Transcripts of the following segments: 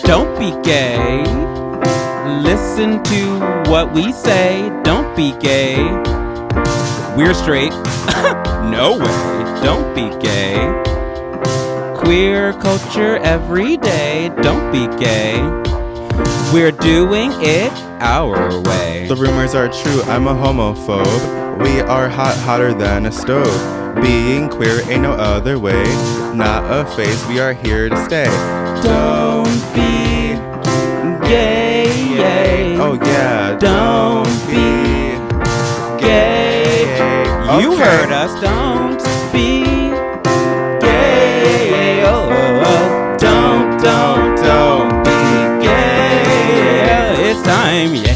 Don't be gay. Listen to what we say. Don't be gay. We're straight. No way. Don't be gay. Queer culture every day. Don't be gay. We're doing it our way. The rumors are true. I'm a homophobe. We are hot, hotter than a stove. Being queer ain't no other way. Not a phase. We are here to stay. Don't be gay. Oh yeah. Don't be gay. You Okay. heard us. Don't be gay. Oh, don't be gay. It's time, yeah.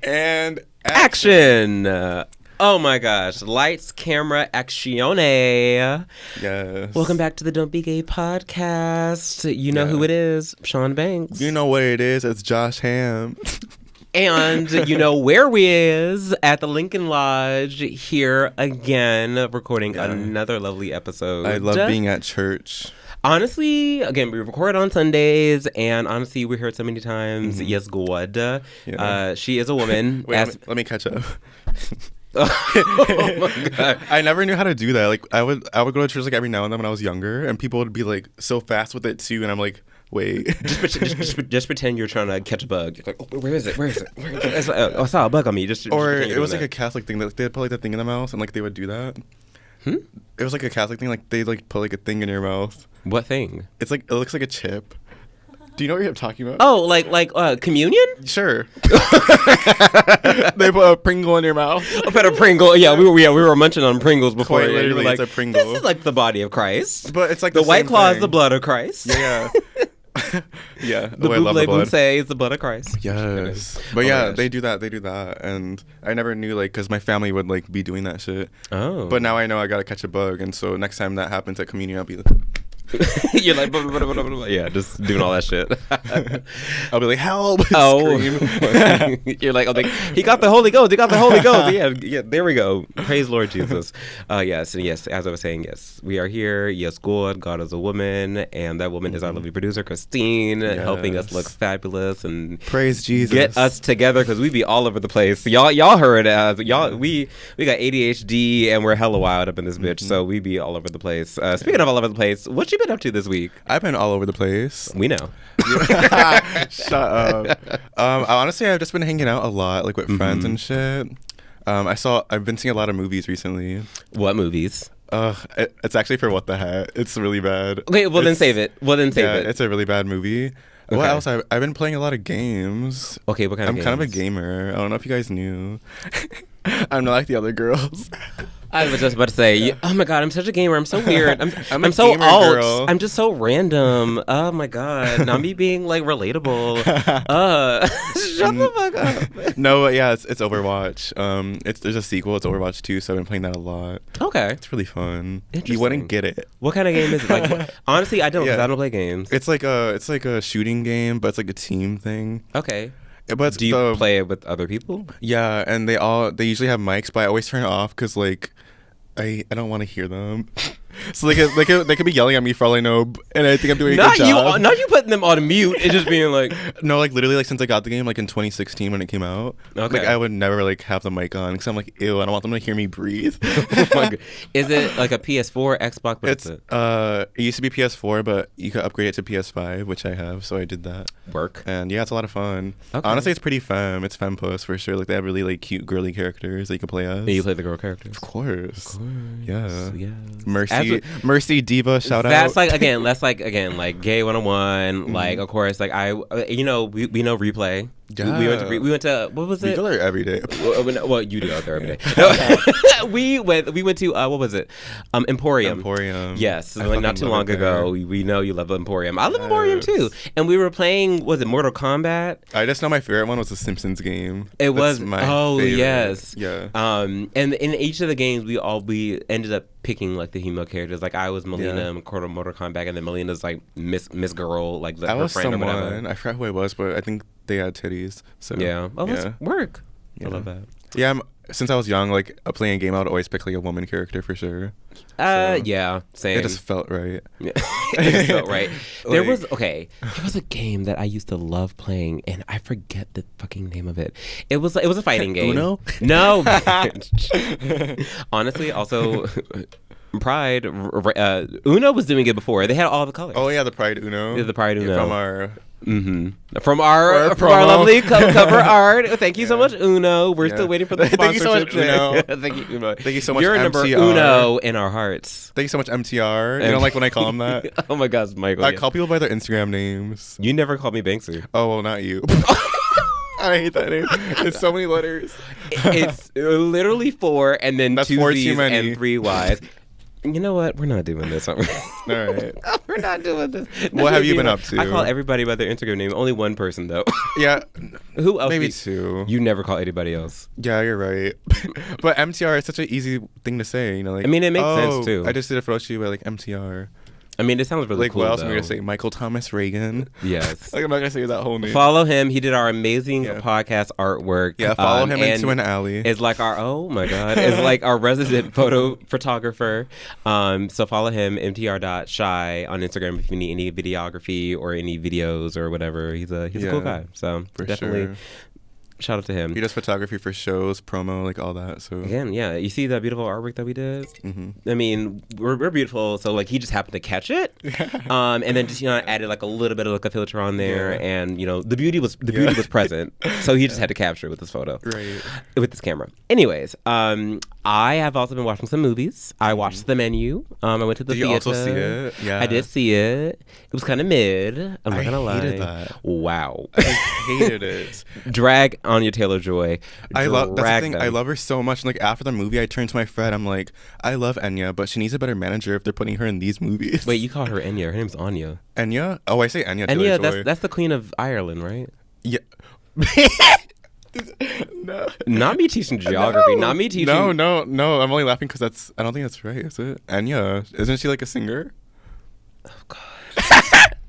And Action. Oh my gosh. Lights, camera, actione. yes. Welcome back to the Don't Be Gay podcast. You know who it is, Shawn Banks. You know what it is. It's Josh Ham. And you know where we is at the Lincoln Lodge here again, recording another lovely episode. I love being at church. Honestly, again, we record on Sundays, and honestly, we heard so many times, yes, God. Yeah. She is a woman. Wait, let me catch up. Oh my God. I never knew how to do that. Like I would go to church like every now and then when I was younger, and people would be like so fast with it too, and I'm like, wait. Just pretend you're trying to catch a bug. You're like, oh, where is it? I saw a bug on me. Or it was like a Catholic thing that they'd put like the thing in the mouth, and like they would do that. It was like a Catholic thing, like they like put like a thing in your mouth. What thing? It's like it looks like a chip. Do you know what you're talking about? Oh, like communion? Sure. They put a Pringle in your mouth. I put a Pringle. Yeah, we were munching on Pringles before. Quite And we were literally, like, it's a Pringle. This is like the body of Christ. But it's like the White same Claw is thing. the blood of Christ. Yeah. Yeah. The I love the blood. say is the blood of Christ. Yes. But yeah, they do that. And I never knew, like, because my family would, like, be doing that shit. Oh. But now I know I got to catch a bug. And so next time that happens at communion, I'll be like... You're like, blah, blah, blah, blah, blah. Yeah, just doing all that shit. I'll be like, help! Oh. You're like, he got the Holy Ghost. He got the Holy Ghost. Yeah, there we go. Praise Lord Jesus. Yes, and yes, as I was saying, yes, we are here. Yes, God is a woman. And that woman is our lovely producer, Christine, helping us look fabulous and praise Jesus. Get us together because we be all over the place. Y'all heard we got ADHD and we're hella wild up in this bitch, so we be all over the place. Speaking of all over the place, what you been up to this week? I've been all over the place. We know. Shut up. Honestly, I've just been hanging out a lot, like with friends and shit. I've been seeing a lot of movies recently. What movies? It's actually for What the Hat. It's really bad. Okay, then save it. It's a really bad movie. Okay. What else? I've been playing a lot of games. Okay, what kind of games? I'm kind of a gamer. I don't know if you guys knew. I'm not like the other girls. I was just about to say, oh my God, I'm such a gamer. I'm so weird. I'm a so gamer alt. girl. I'm just so random. Oh my God. Not me being like relatable. Shut the fuck up. No, yeah, it's Overwatch. There's a sequel. It's Overwatch 2, so I've been playing that a lot. Okay. It's really fun. Interesting. You wouldn't get it. What kind of game is it? Like, honestly, I don't, because I don't play games. It's like a shooting game, but it's like a team thing. Okay. But do you play it with other people? Yeah, and they usually have mics, but I always turn it off because like I don't want to hear them. So they could be yelling at me for all I know, and I think I'm doing a good job. Not you putting them on mute. It's just being like no, like literally, like since I got the game, like in 2016 when it came out, okay. Like I would never like have the mic on because I'm like, ew, I don't want them to hear me breathe. Oh my God. Is it like a PS4, Xbox? What is it? It used to be PS4, but you could upgrade it to PS5, which I have, so I did that. Work. And yeah, it's a lot of fun. Okay. Honestly, it's pretty femme. It's femme-puss for sure. Like they have really like cute girly characters that you can play as. And you play the girl characters? Of course. Yeah. Mercy Diva, shout out. That's like again like gay 101. Like of course, like we know Replay. Yeah. We went to what was it? We go there every day. Well, you do go there every day. No. we went to what was it? Emporium. Yes, like not too long ago. We know you love Emporium. I love Emporium too. And we were playing, was it Mortal Kombat? I just know my favorite one was the Simpsons game. It was my favorite. Yes. Yeah. And in each of the games we ended up picking like the female characters. Like I was Melina in Mortal Kombat, and then Melina's like Miss Girl, like her friend or whatever. I forgot who I was, but I think they had titties. So yeah. Oh, let's work. Yeah. I love that. Yeah, since I was young, like playing a game, I would always pick like a woman character for sure. Yeah, same. It just felt right. Yeah. It just felt right. There was a game that I used to love playing, and I forget the fucking name of it. It was a fighting game. Uno? No. Honestly, also Pride. Uno was doing it before. They had all the colors. Oh yeah, the Pride Uno. Yeah, the Pride Uno From our. From our lovely cover art. Thank you so much, Uno. We're still waiting for the sponsorship. Thank you so much, Uno. Thank you, Uno. Thank you so much, You're MTR. number Uno in our hearts. Thank you so much, MTR. You don't like when I call them that? Oh my gosh, Michael. I call people by their Instagram names. You never called me Banksy. Oh well, not you. I hate that name. It's so many letters. It's literally 4 and then That's 2 4 Z's too many. and 3 Y's. You know what? We're not doing this. All right. We're not doing this. What have you been up to? I call everybody by their Instagram name. Only one person, though. Yeah. Who else? Maybe 2. You never call anybody else. Yeah, you're right. But MTR is such an easy thing to say. You know, like, I mean, it makes sense, too. I just did a photo shoot with, like, MTR. I mean, it sounds really like, cool, what else though. am I going to say? Michael Thomas Reagan? Yes. Like, I'm not going to say that whole name. Follow him. He did our amazing podcast artwork. Yeah, follow him into an alley. Is like our, oh my God, is like our resident photographer. So follow him, mtr.shy on Instagram if you need any videography or any videos or whatever. He's a cool guy. So definitely. Sure. Shout out to him. He does photography for shows, promo, like all that. So again, yeah, you see that beautiful artwork that we did. Mm-hmm. I mean, we're beautiful. So like, he just happened to catch it, and then just added like a little bit of like a filter on there, and the beauty was present. So he just had to capture it with this photo, right, with this camera. Anyways, I have also been watching some movies. I watched The Menu. I went to the theater. Did you also see it? Yeah, I did see it. It was kind of mid. I'm not gonna lie. I hated that. Wow, I hated it. Drag Anya Taylor-Joy. That's the thing. I love her so much. And, like, after the movie, I turned to my friend. I'm like, I love Enya, but she needs a better manager if they're putting her in these movies. Wait, you call her Enya? Her name's Anya. Enya? Oh, I say Enya. Enya, that's the Queen of Ireland, right? Yeah. No. Not me teaching geography. No. Not me teaching. No. I'm only laughing because I don't think that's right. Is it? Enya. Isn't she like a singer? Oh God.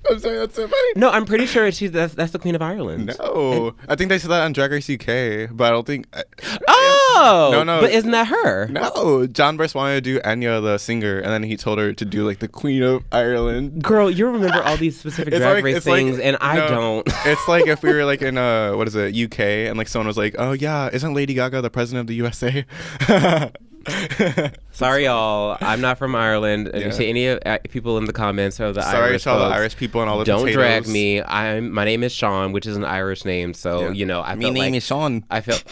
I'm sorry, that's so funny. No, I'm pretty sure that's the Queen of Ireland. No, I think they said that on Drag Race UK, but I don't think. No. But isn't that her? No, John Burst wanted to do Enya the singer, and then he told her to do like the Queen of Ireland. Girl, you remember all these specific Drag Race things, and I don't. It's like if we were like in what is it, UK, and like someone was like, "Oh yeah, isn't Lady Gaga the president of the USA?" Sorry, y'all. I'm not from Ireland. And to any people in the comments or the Irish to all folks, the Irish people and all the don't potatoes. drag me. My name is Shawn, which is an Irish name. So I My felt name is Shawn. I felt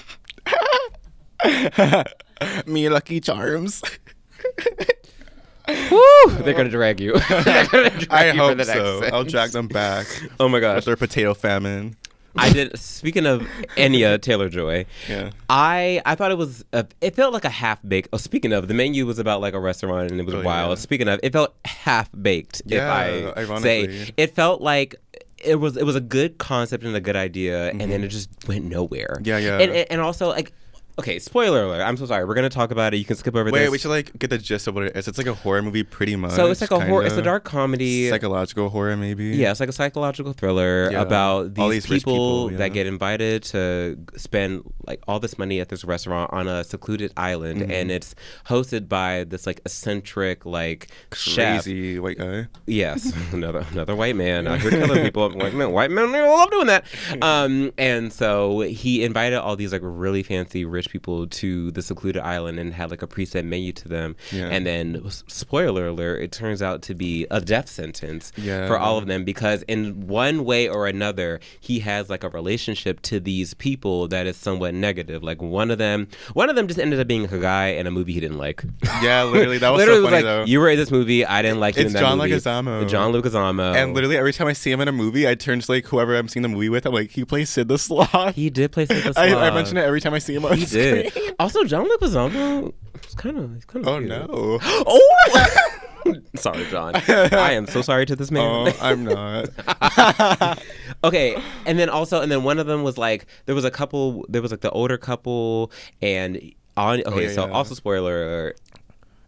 me Lucky Charms. Woo! They're gonna drag you. I hope so. I'll drag them back. Oh my gosh, their potato famine. I did. Speaking of Enya Taylor-Joy, I thought it was. It felt like a half baked. Oh, speaking of, the menu was about like a restaurant and it was wild. Yeah. Speaking of, it felt half baked. Yeah, if I say, it felt like it was a good concept and a good idea, and then it just went nowhere. Yeah. And also like. Okay, spoiler alert. I'm so sorry. We're gonna talk about it. You can skip over this. Wait, we should like get the gist of what it is. It's like a horror movie, pretty much. So it's like a horror. It's a dark comedy, psychological horror, maybe. Yeah, it's like a psychological thriller about these people that get invited to spend like all this money at this restaurant on a secluded island, and it's hosted by this like eccentric like crazy chef. White guy. Yes, another white man out here killing people. Like, man, white men love doing that. And so he invited all these like really fancy rich people to the secluded island and had like a preset menu to them, and then spoiler alert, it turns out to be a death sentence for all of them, because in one way or another he has like a relationship to these people that is somewhat negative. Like one of them just ended up being a guy in a movie he didn't like. Yeah, literally, that was literally so funny was like, though. You were in this movie, I didn't like you in that movie. It's John Leguizamo. And literally every time I see him in a movie, I turn to like whoever I'm seeing the movie with. I'm like, he plays Sid the Sloth. He did play Sid the Sloth. I mention it every time I see him on screen. Did. Also, John Leguizamo is kind of oh cute. No. Oh. Sorry, John. I am so sorry to this man. Oh, I'm not. Okay, and then one of them was like there was like the older couple, and also spoiler alert.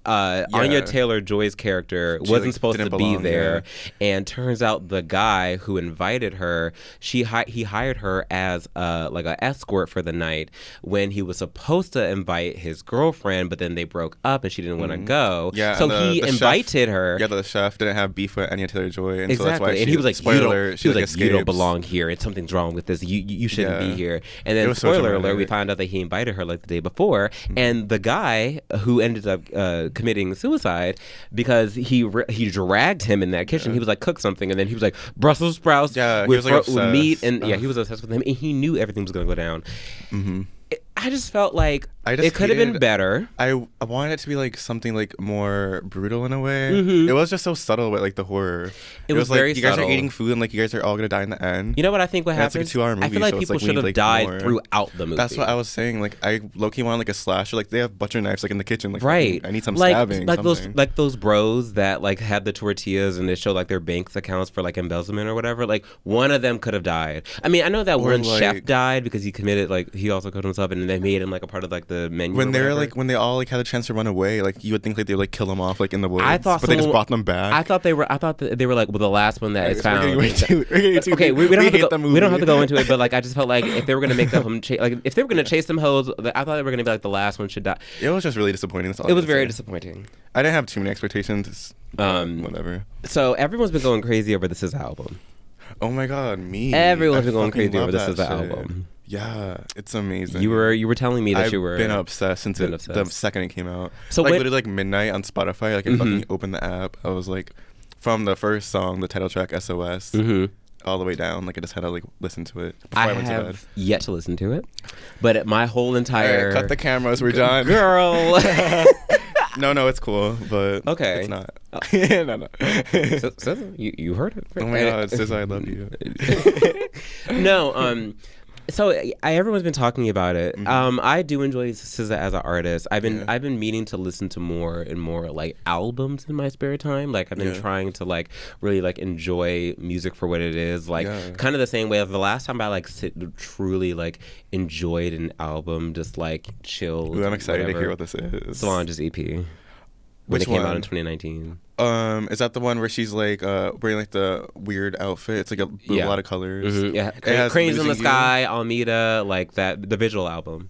Anya Taylor-Joy's character wasn't supposed to be there, and turns out the guy who invited her, he hired her as like an escort for the night when he was supposed to invite his girlfriend, but then they broke up and she didn't want to go. Yeah, so he invited her. Yeah, the chef didn't have beef with Anya Taylor-Joy, and exactly. so that's why and he was like, you don't belong here. Something's wrong with this. You shouldn't be here. And then spoiler alert, we found out that he invited her like the day before, and the guy who ended up committing suicide because he dragged him in that kitchen. He was like, cook something, and then he was like, Brussels sprouts with meat, and he was obsessed with him, and he knew everything was going to go down. I just felt like it could have been better. I wanted it to be like something like more brutal in a way. It was just so subtle with like the horror. It was very like you guys subtle. are eating food and like you guys are all gonna die in the end. You know what I think? What happened? It's like a 2-hour movie. I feel like so people it's should have like died more. throughout the movie. That's what I was saying. Like I low-key wanted like a slasher. Like they have butcher knives like in the kitchen. Like right. I need some like, stabbing. Like those bros that like had the tortillas and they show like their bank accounts for like embezzlement or whatever. Like one of them could have died. I mean, I know that one chef died because he committed like he also killed himself, and they made him like a part of like the menu. When they were like when they all like had a chance to run away, like you would think like they would like kill them off like in the woods. But they just brought them back. I thought they were like the last one that is found. Okay, we don't have to go into it, but like I just felt like if they were gonna make them if they were gonna chase them hoes, I thought they were gonna be like the last one should die. It was just really disappointing. It was very disappointing. I didn't have too many expectations. Whatever. So everyone's been going crazy over this album. Oh my god, me. Everyone's been going crazy over this album. Yeah, it's amazing. You were telling me that I've you were been obsessed since the second it came out. So like literally like midnight on Spotify. Like I fucking opened the app. I was like, from the first song, the title track SOS, all the way down. Like I just had to like listen to it before I went to bed. have yet to listen to it, but my whole entire cut the cameras. We're done, girl. No, it's cool, but okay, it's not. No. So, you heard it. Oh my god, SZA, I love you. No, so everyone's been talking about it. I do enjoy SZA as an artist. I've been meaning to listen to more and more like albums in my spare time. Like I've been trying to like really like enjoy music for what it is. Like kind of the same way as the last time I like truly like enjoyed an album, just like chilled. Ooh, I'm excited to hear what this is. Solange's EP. Which came out in 2019. Is that the one where she's like wearing like the weird outfit? It's like a lot of colors. Yeah, Cranes in the Sky, Almeida, like that. The visual album.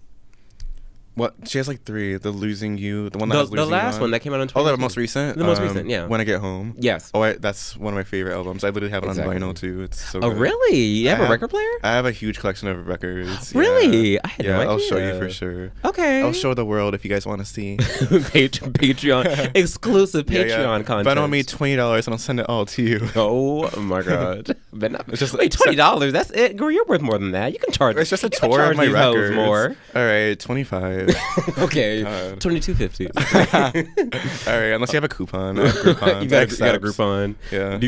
What? She has like 3. The Losing You, the one that has Losing the last one that came out in 2019. Oh, the most recent. The most recent, yeah. When I Get Home. Yes. Oh, that's one of my favorite albums. I literally have it on vinyl too. It's so. Oh, good. really? You have a record player? I have a huge collection of records. Really? Yeah. I had no idea. I'll show you for sure. Okay. I'll show the world if you guys want to see. Patreon exclusive Patreon content. Venmo me $20 and I'll send it all to you. Oh my god! It's just wait, $20. That's it, girl. You're worth more than that. You can charge. It's just a tour of my records. More. All right, $25. Okay. $22.50. All right, unless you have a coupon. You got a Groupon. Yeah.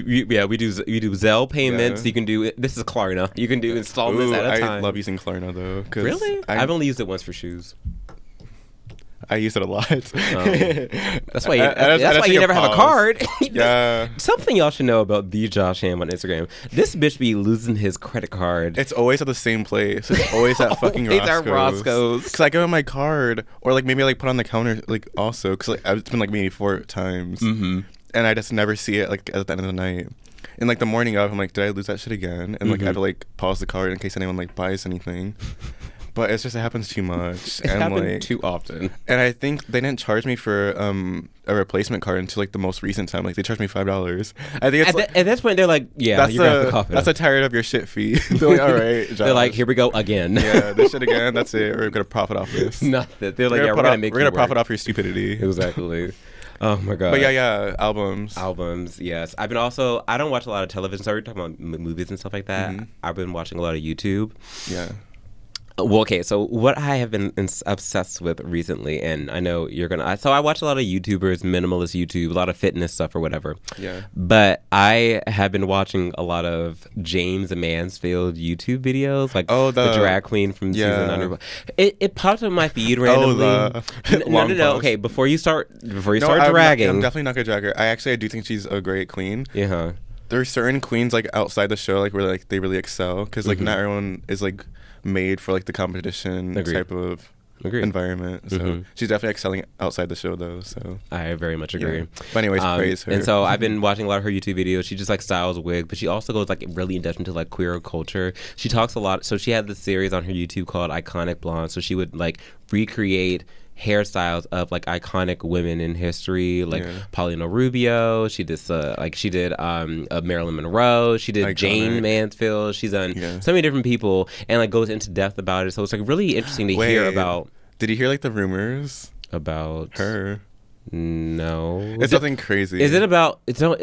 We do Zelle payments. You can do this is Klarna. You can do installments at a time. I love using Klarna though. Really? I've only used it once for shoes. I use it a lot. That's why you never have a card. Yeah. Something y'all should know about the Josh Ham on Instagram. This bitch be losing his credit card. It's always at the same place. It's always at fucking Roscoe's. It's at Roscoe's. Because I give him my card, or like maybe I like put on the counter like also because like it's been like maybe 4 times, and I just never see it like at the end of the night. And like the morning of, I'm like, did I lose that shit again? And like I have to like pause the card in case anyone like buys anything. But it's just it happens too much. It happens too often. And I think they didn't charge me for a replacement card until like the most recent time. Like they charged me $5. I think it's at this point they're like, yeah, you're gonna have to cough it. That's a tired of your shit fee. They're like, all right, Josh. They're like, here we go again. Yeah, this shit again. That's it. We're gonna profit off this. Nothing. They're like, we're gonna profit off your stupidity. Exactly. Oh my god. But yeah, albums. Yes. I don't watch a lot of television. So we're talking about movies and stuff like that. I've been watching a lot of YouTube. Yeah. Well, okay, so what I have been obsessed with recently, and I know you're gonna. So I watch a lot of YouTubers, minimalist YouTube, a lot of fitness stuff or whatever. Yeah. But I have been watching a lot of James Mansfield YouTube videos, like the drag queen from season under. It popped up on my feed randomly. No. Okay, before you start dragging, I'm definitely not gonna drag her. I do think she's a great queen. Yeah. There's certain queens like outside the show like where like they really excel because like not everyone is like made for like the competition type of environment. So she's definitely excelling outside the show, though. So I very much agree. Yeah. But anyways, praise her. And so I've been watching a lot of her YouTube videos. She just like styles wig, but she also goes like really in depth into like queer culture. She talks a lot. So she had this series on her YouTube called Iconic Blonde. So she would like recreate hairstyles of like iconic women in history, like Paulina Rubio. She did Marilyn Monroe. She did Jane Mansfield. She's done so many different people, and like goes into depth about it. So it's like really interesting to hear about. Did you hear like the rumors about her? No, it's nothing crazy. Is it about? It's not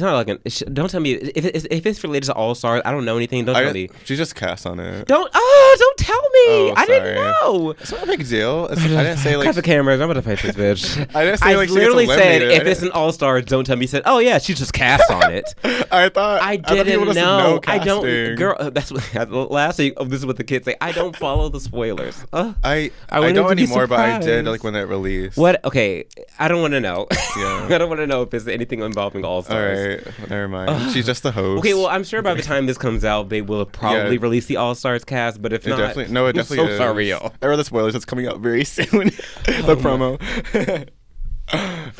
like an. Don't tell me if it's related to All Stars. I don't know anything. Don't tell me. She's just cast on it. Don't tell me. I didn't know. It's not a big deal. I didn't say like. Cut the cameras. I'm gonna fight this bitch. I didn't say like. I literally said if it's an All Stars, don't tell me. Said she's just cast on it. I didn't know. I don't. Girl, that's what last week. This is what the kids say. I don't follow the spoilers. I don't anymore, but I did like when it released. What? Okay. I don't want to know. Yeah. I don't want to know if there's anything involving All Stars. All right, never mind. She's just the host. Okay, well, I'm sure by the time this comes out, they will probably release the All Stars cast. But if not, it definitely is. Sorry, y'all. There are the spoilers. It's coming out very soon. The promo.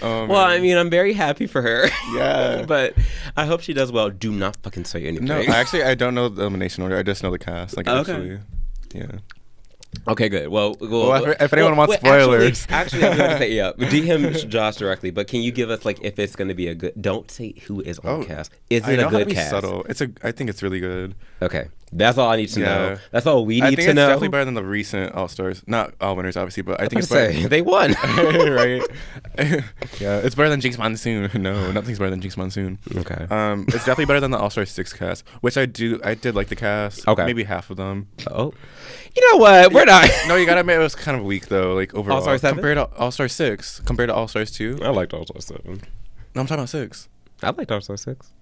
Well, I mean, I'm very happy for her. Yeah. But I hope she does well. Do not fucking say anything. No, I don't know the elimination order. I just know the cast. Like, actually, yeah. Okay, good. Well, if anyone wants spoilers, actually, I'm going to say DM Josh directly. But can you give us like if it's going to be a good? Don't say who is on the cast. Is it a good cast? Subtle. I think it's really good. Okay, that's all I need to know. That's all we need to know. I think it's definitely better than the recent All Stars. Not all winners, obviously, but I think it's better. They won, right? Yeah, it's better than Jinx Monsoon. No, nothing's better than Jinx Monsoon. Okay. It's definitely better than the All Stars 6 cast, which I did like the cast. Okay. Maybe half of them. Oh. You know what? We're not. No, you gotta admit it was kind of weak though, like overall. All Star 7? Compared to All Star 6, compared to All Stars 2. I liked All Star 7. No, I'm talking about 6. I liked All Star 6.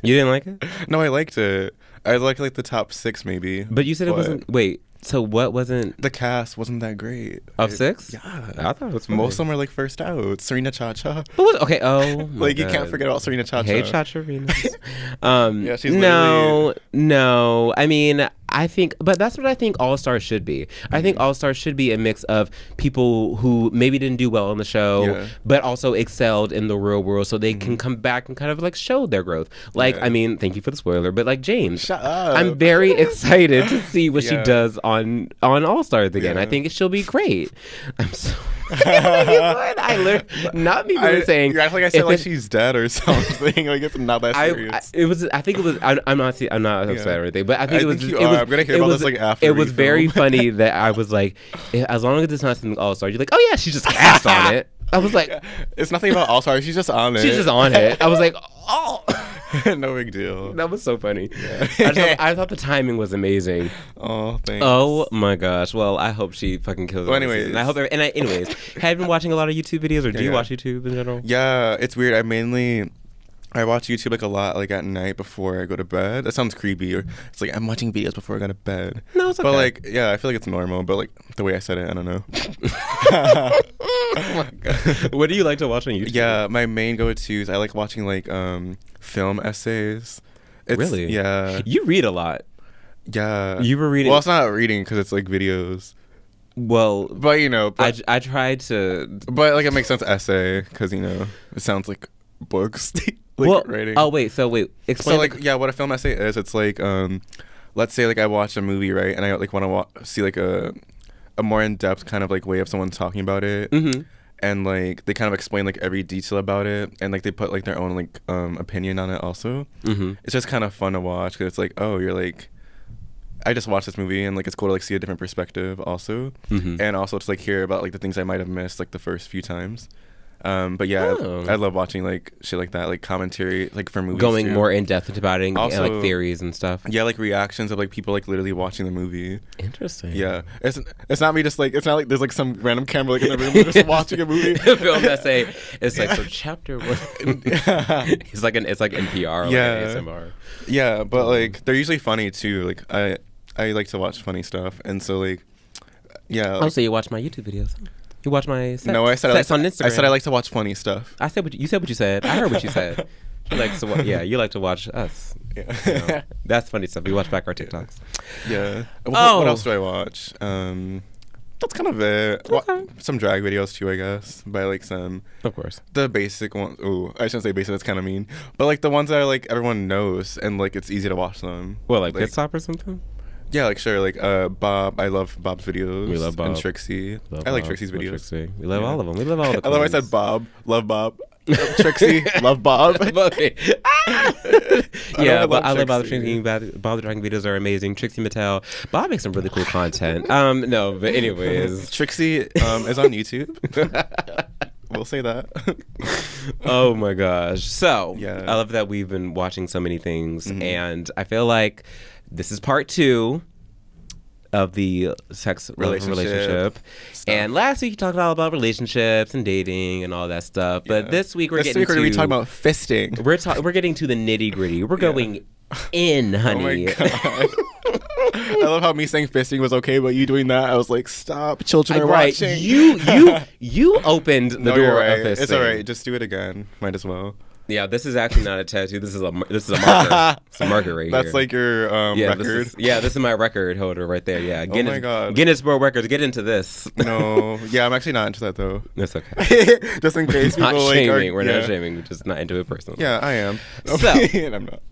You didn't like it? No, I liked it. I liked like the top 6 maybe. But you said it wasn't. Wait. So what wasn't? The cast wasn't that great. Of 6? Yeah. I thought it was funny. Most of them were like first out. Serena Chacha. Okay. Oh. Like you can't forget about Serena Chacha. Hey, Chacha Venus. Yeah, she's No. I mean, I think, but that's what I think All Stars should be. I think All Stars should be a mix of people who maybe didn't do well on the show, but also excelled in the real world, so they can come back and kind of like show their growth. Like, I mean, thank you for the spoiler, but like James, shut up. I'm very excited to see what she does on All Stars again. I think she'll be great. I'm so. I learned not me really saying. You're acting like I said like she's dead or something. Like it's not that serious. I'm not upset or anything, but I think it was. I'm gonna hear about this like after. It was very funny that I was like, as long as it's not something All Star, you're like, oh yeah, she's just cast on it. I was like, it's nothing about All Star. She's just on it. She's just on it. I was like, oh. No big deal. That was so funny. Yeah. I thought the timing was amazing. Oh, thanks. Oh my gosh. Well, I hope she fucking kills it. Well, anyways, anyways, have you been watching a lot of YouTube videos, or do you watch YouTube in general? Yeah, it's weird. I watch YouTube like a lot, like at night before I go to bed. That sounds creepy. Or it's like I'm watching videos before I go to bed. No, it's okay. But like, yeah, I feel like it's normal. But like the way I said it, I don't know. Oh my God. What do you like to watch on YouTube? Yeah, my main go-tos. I like watching like film essays. Really? Yeah. You read a lot. Yeah. You were reading. Well, it's not reading because it's like videos. Well, but you know, I tried to. But like it makes sense essay because you know it sounds like books. Like writing. Oh wait, explain. So like what a film essay is, it's like let's say like I watch a movie, right, and I like want to see like a more in-depth kind of like way of someone talking about it. Mm-hmm. And like they kind of explain like every detail about it, and like they put like their own like opinion on it also. Mm-hmm. It's just kind of fun to watch because it's like, oh, you're like, I just watched this movie, and like it's cool to like see a different perspective also. Mm-hmm. And also to like hear about like the things I might have missed like the first few times. But yeah, I love watching like shit like that, like commentary, like for movies. Going too. more in depth about it, also, and like theories and stuff. Yeah, like reactions of like people like literally watching the movie. Interesting. Yeah, it's not me just like it's not like there's like some random camera like in the room just watching a movie. Film essay. It's like so chapter 1. It's like NPR. Yeah. Like ASMR. Yeah, but like they're usually funny too. Like I like to watch funny stuff, and so like yeah. Like, oh, so you watch my YouTube videos? You watch my sets? No, I said on Instagram. I said I like to watch funny stuff. I said you said what you said. I heard what you said. You like to you like to watch us. Yeah. You know, that's funny stuff. We watch back our TikToks. Yeah. What else do I watch? That's kind of it. Okay. Some drag videos too, I guess. By like some, Of course. the basic ones. Ooh, I shouldn't say basic. That's kind of mean. But like the ones that like everyone knows and like it's easy to watch them. What, like Pit Stop or something? Yeah, like sure, like Bob. I love Bob's videos. We love Bob. And Trixie. Love I like Bob. Trixie's Love videos. Trixie. We love all of them. We love all the I love I said queens. Bob. Love Bob. Trixie. Love Bob. Okay. I But love I love Bob the Trixie. Tracking. Bob the Tracking videos are amazing. Trixie Mattel. Bob makes some really cool content. No, but anyways. Trixie is on YouTube. We'll say that. Oh my gosh. So, Yeah. I love that we've been watching so many things, and I feel like this is part 2 of the sex relationship. stuff. And last week you talked all about relationships and dating and all that stuff. But Yeah. this week we're This getting week we're gonna be to talking about fisting. we're getting to the nitty gritty. We're going in, honey. Oh my god. I love how me saying fisting was okay, but you doing that, I was like, stop, children are Right. watching. You opened the No, door you're right. of this. It's thing. alright. Just do it again. Might as well. Yeah, this is actually not a tattoo. This is a marker. It's a marker right here. That's like your record. This is my record holder right there. Yeah. Oh my God. Guinness World Records. Get into this. No. Yeah, I'm actually not into that though. That's okay. Just in case Not people shaming. like are, We're yeah. not shaming. We're just not into it personally. Yeah, I am. So- And I'm not.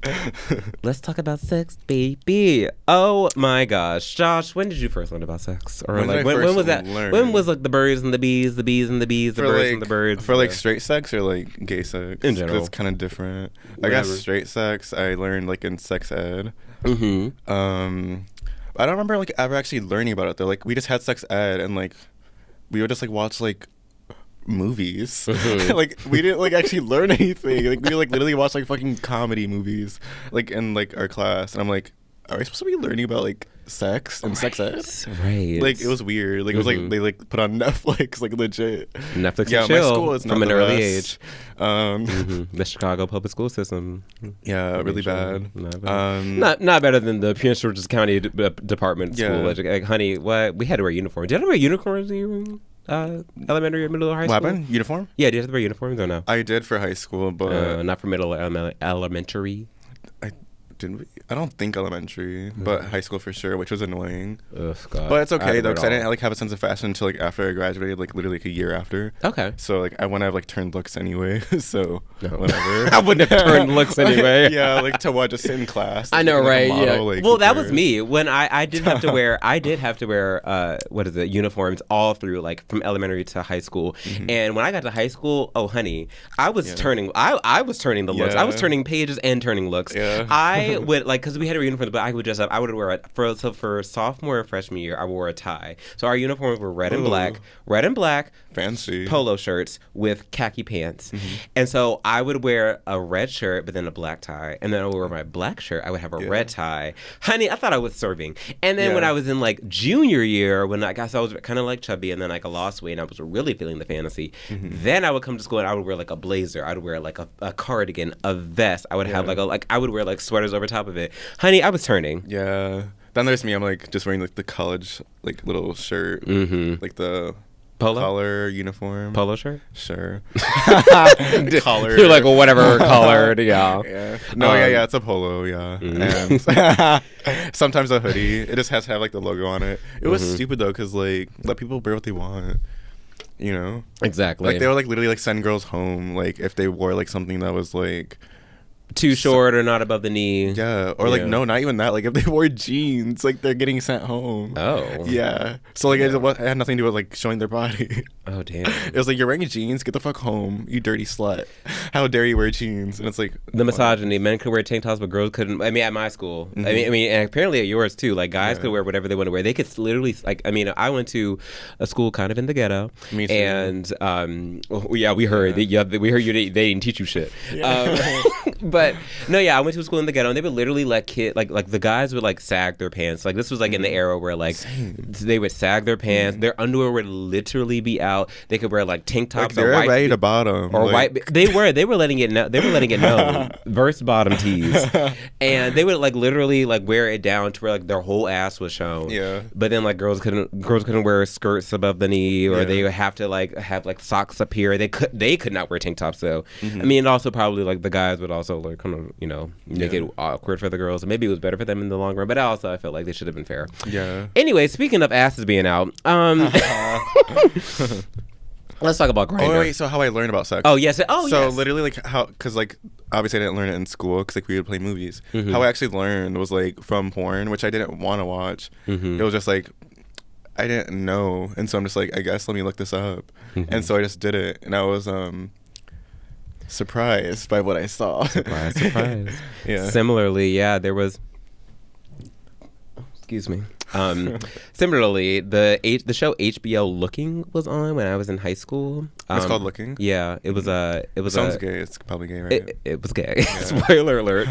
Let's talk about sex, baby. Oh my gosh, Josh, when did you first learn about sex? Or When did like I when first was that? learn? When was like the birds and the bees, the bees and the bees, the birds and the birds? For like straight sex or like gay sex? In general. It's kind of different. I Whatever. guess straight sex I learned like in sex ed. Mm-hmm. I don't remember like ever actually learning about it though. Like we just had sex ed and like we would just like watch like movies. Mhm. Like we didn't like actually learn anything. Like we like literally watch like fucking comedy movies like in like our class, and I'm like, are we supposed to be learning about like sex and sex ed? Right. Like it was weird. Like it was like they like put on Netflix like legit. Netflix Yeah, and my chill school is not from an the early best. age. The Chicago public school system. Yeah, really bad. Not bad. Not better than the Prince George's County Department Yeah. school. Like, honey, what we had to wear uniforms. Did you have to wear uniforms in your elementary or middle or high What school? happened? Uniform? Yeah, did you have to wear uniforms or no? I did for high school, but Not for middle or elementary. I didn't. I don't think elementary, but high school for sure, which was annoying. Ugh, God. But it's I had okay to though, wear it because I all. didn't like have a sense of fashion until like after I graduated, like literally like a year after. Okay. So like I wouldn't have like turned looks anyway. So No. whatever. I wouldn't have turned looks anyway. Yeah, like to what? Just sit in class. I know, like, a right? model, Yeah. like, Well, who that was cares? me when I did have to wear. I did have to wear what is it? Uniforms all through, like from elementary to high school. And when I got to high school, oh honey, I was turning. I was turning the looks. I was Yeah. turning pages and turning looks. Yeah. I would like because we had a uniform, but I would dress up. I would wear for sophomore and freshman year. I wore a tie. So our uniforms were red and black, Fancy. polo shirts with khaki pants. And so I would wear a red shirt, but then a black tie. And then I would wear my black shirt. I would have a red tie. Honey, I thought I was serving. And then when Yeah. I was in like junior year, when I guess I was kind of like chubby and then like I lost weight and I was really feeling the fantasy, then I would come to school and I would wear like a blazer. I would wear like a cardigan, a vest. I would have I would wear like sweaters over top of it. Honey, I was turning. Yeah. Then there's me. I'm like just wearing like the college like little shirt, like the Polo? collar uniform. Polo shirt? Sure. Collar. You're like, well, whatever colored, yeah. Yeah. No, yeah, it's a polo, yeah. And sometimes a hoodie. It just has to have like the logo on it. It was stupid though, cause like let people wear what they want. You know? Exactly. Like they were like literally like send girls home like if they wore like something that was like too short or not above the knee. yeah, or like no, not even that. Like if they wore jeans, like they're getting sent home. Oh. Yeah. So like it had nothing to do with like showing their body. Oh, damn. It was like you're wearing jeans, get the fuck home, you dirty slut. How dare you wear jeans? And it's like The misogyny. Men could wear tank tops, but girls couldn't. I mean, at my school. I mean, and apparently at yours too. Like guys could wear whatever they want to wear. They could literally like. I mean, I went to a school kind of in the ghetto. Me too. And yeah, we heard. We heard you. They didn't teach you shit. But no, yeah, I went to a school in the ghetto, and they would literally let like the guys would like sag their pants. Like this was like in the era where like they would sag their pants. Their underwear would literally be out. They could wear like tank tops they're or white ready to bottom. or like, white. They were letting it known. Verse bottom tees, and they would like literally like wear it down to where like their whole ass was shown. Yeah. But then like girls couldn't wear skirts above the knee, or they would have to like have like socks up here. They could not wear tank tops though. I mean, and also probably like the guys would also also like kind of, you know, make it awkward for the girls. And maybe it was better for them in the long run, but also I felt like they should have been fair. Yeah. Anyway, speaking of asses being out, let's talk about Grindr. Oh wait, so how I learned about sex? Oh yes. So yes. literally like how, because like obviously I didn't learn it in school because like we would play movies. How I actually learned was like from porn, which I didn't want to watch. It was just like I didn't know, and so I'm just like, I guess let me look this up, and so I just did it, and I was surprised by what I saw. Surprise. Yeah. Similarly, there was. Excuse me. Similarly, the show HBO Looking was on when I was in high school. It's called Looking? Yeah, it was Sounds gay. It's probably gay, right? It was gay. Yeah. Spoiler alert.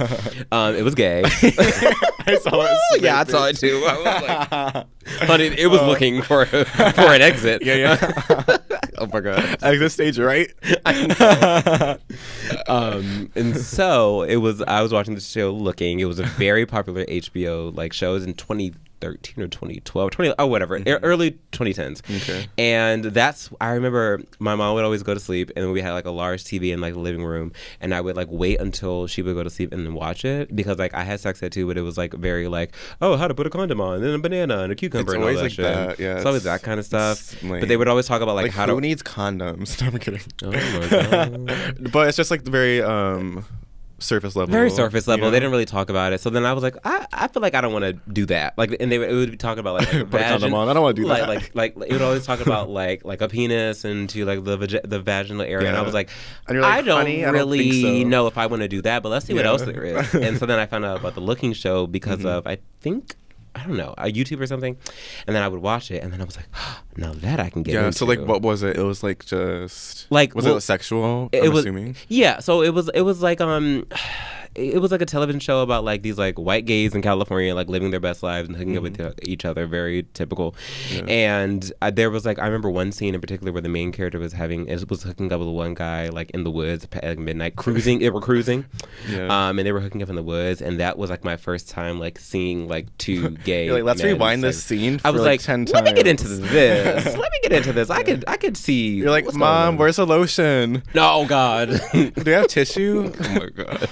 It was gay. I saw it. Yeah, I saw it too. I was like, but it was looking for an exit. Yeah. Oh my god. Exit stage, right? And so I was watching the show Looking. It was a very popular HBO like show. It was in 2013 or 2012, whatever, early 2010s. Okay. And I remember my mom would always go to sleep, and we had like a large TV in like the living room, and I would like wait until she would go to sleep and then watch it, because like I had sex ed too, but it was like very like, oh, how to put a condom on, and then a banana and a cucumber, It's and all always that like shit. that, yeah. It's always that kind of stuff. Like, but they would always talk about like how who to. needs condoms? No, I'm kidding. Oh my god. But it's just like very surface level. Very surface level. You know? They didn't really talk about it. So then I was like, I feel like I don't want to do that. Like, and it would be talking about like put a condom on. I don't want to do that. Like it would always talk about like a penis and to like the vaginal area. And I was like, and you're like, I don't honey, really I don't think so. know if I want to do that, but let's see what else there is. And so then I found out about the Looking show because of I don't know, a YouTube or something, and then I would watch it, and then I was like, now that I can get into. Yeah, so like, what was it? It was like just like, was it sexual? I'm assuming. Yeah, so it was like it was like a television show about like these like white gays in California like living their best lives and hooking up with each other, very typical. Yeah. And there was like, I remember one scene in particular where the main character was hooking up with one guy like in the woods at like midnight cruising. They were cruising, and they were hooking up in the woods, and that was like my first time like seeing like two gay. You're like, let's rewind this scene. For I was like 10 times. Let me get into this. I could see. You're like, Mom, where's the lotion? Oh God. Do you have tissue? Oh my God.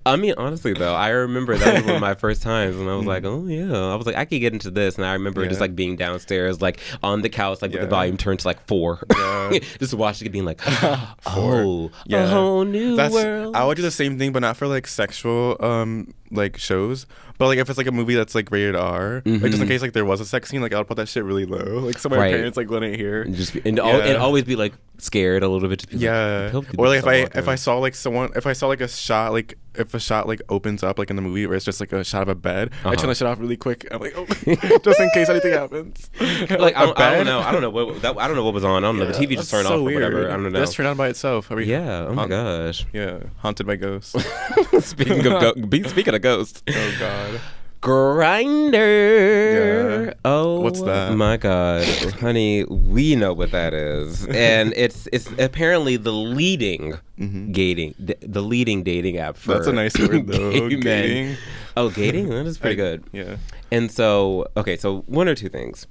I mean, honestly though, I remember that was one of my first times, and I was like, oh yeah. I was like, I could get into this, and I remember just like being downstairs, like on the couch, like with the volume turned to like 4, just watching it, being like, a whole new world. I would do the same thing, but not for like sexual like shows, but like if it's like a movie that's like rated R, like just in case like there was a sex scene, like I would put that shit really low, like so my parents like wouldn't hear, and always be like scared a little bit. To be like, or like if I saw like a shot, like if a shot like opens up like in the movie where it's just like a shot of a bed, I turn that shit off really quick. I'm like, oh, just in case anything happens. Like I don't know what was on. I don't know. The TV just turned off or whatever. I don't know. Just turned on by itself. Oh my gosh. Yeah. Haunted by ghosts. Speaking of ghosts. Oh God. Grindr. Yeah. Oh, what's that? My God, honey, we know what that is, and it's apparently the leading dating app for. That's a nice word though. Gating. Oh, gating. That is pretty good. Yeah. And so, so one or two things.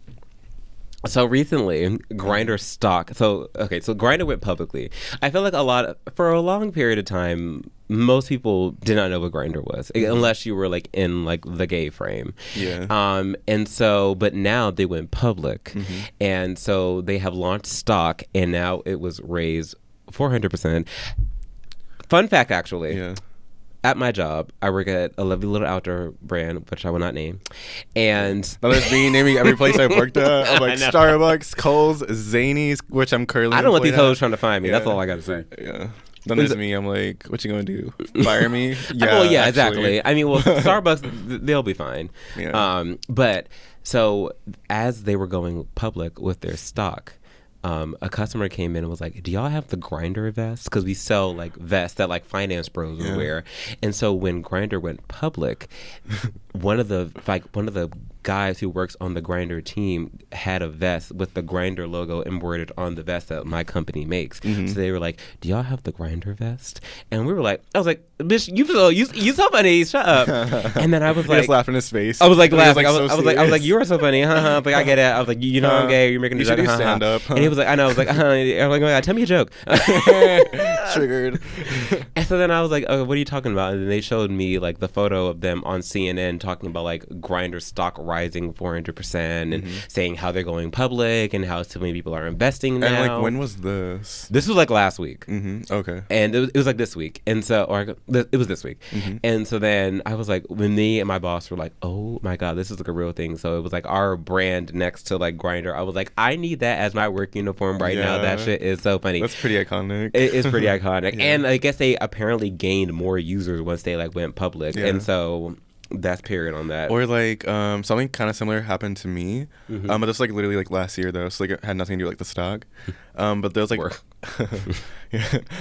So recently, Grindr stock. So Grindr went publicly. I feel like for a long period of time, most people did not know what Grindr was, unless you were like in like the gay frame. Yeah. And so, but now they went public, and so they have launched stock, and now it was raised 400%. Fun fact, actually. Yeah. At my job, I work at a lovely little outdoor brand, which I will not name. And that is me naming every place I've worked at. I'm like Starbucks, Kohl's, Zany's, which I'm currently. I don't want these hoes trying to find me. Yeah. That's all I got to say. Yeah. Then there's me. I'm like, what you gonna do? Fire me? Yeah. Well, yeah, exactly. I mean, well, Starbucks, they'll be fine. Yeah. But so as they were going public with their stock, a customer came in and was like, do y'all have the Grindr vest? Because we sell like vests that like finance bros would wear. And so when Grindr went public, one of the guys who works on the Grindr team had a vest with the Grindr logo embroidered on the vest that my company makes. So they were like, "Do y'all have the Grindr vest?" And we were like, "I was like, bitch, you so funny, shut up." And then I was He like, just laughed in his face. I was like laughing. so I was like, you are so funny, huh? Like I get it. I was like, you know, I'm gay. You're making a you joke. should do stand up. And he was like, I know. I was like, I'm like, oh my God, tell me a joke. Triggered. And so then I was like, oh, what are you talking about? And then they showed me like the photo of them on CNN talking about like Grindr stock rising 400% and saying how they're going public and how so many people are investing now. And like, when was this? This was like last week. Okay. And it was like this week. And so, it was this week. And so then I was like, when me and my boss were like, oh my God, this is like a real thing. So it was like our brand next to like Grindr. I was like, I need that as my work uniform right now. That shit is so funny. That's pretty iconic. It is pretty iconic. And I guess they apparently gained more users once they like went public. And so that's period on that. Or like something kind of similar happened to me, but this was like literally like last year though, so like it had nothing to do with like the stock. But there was like Work.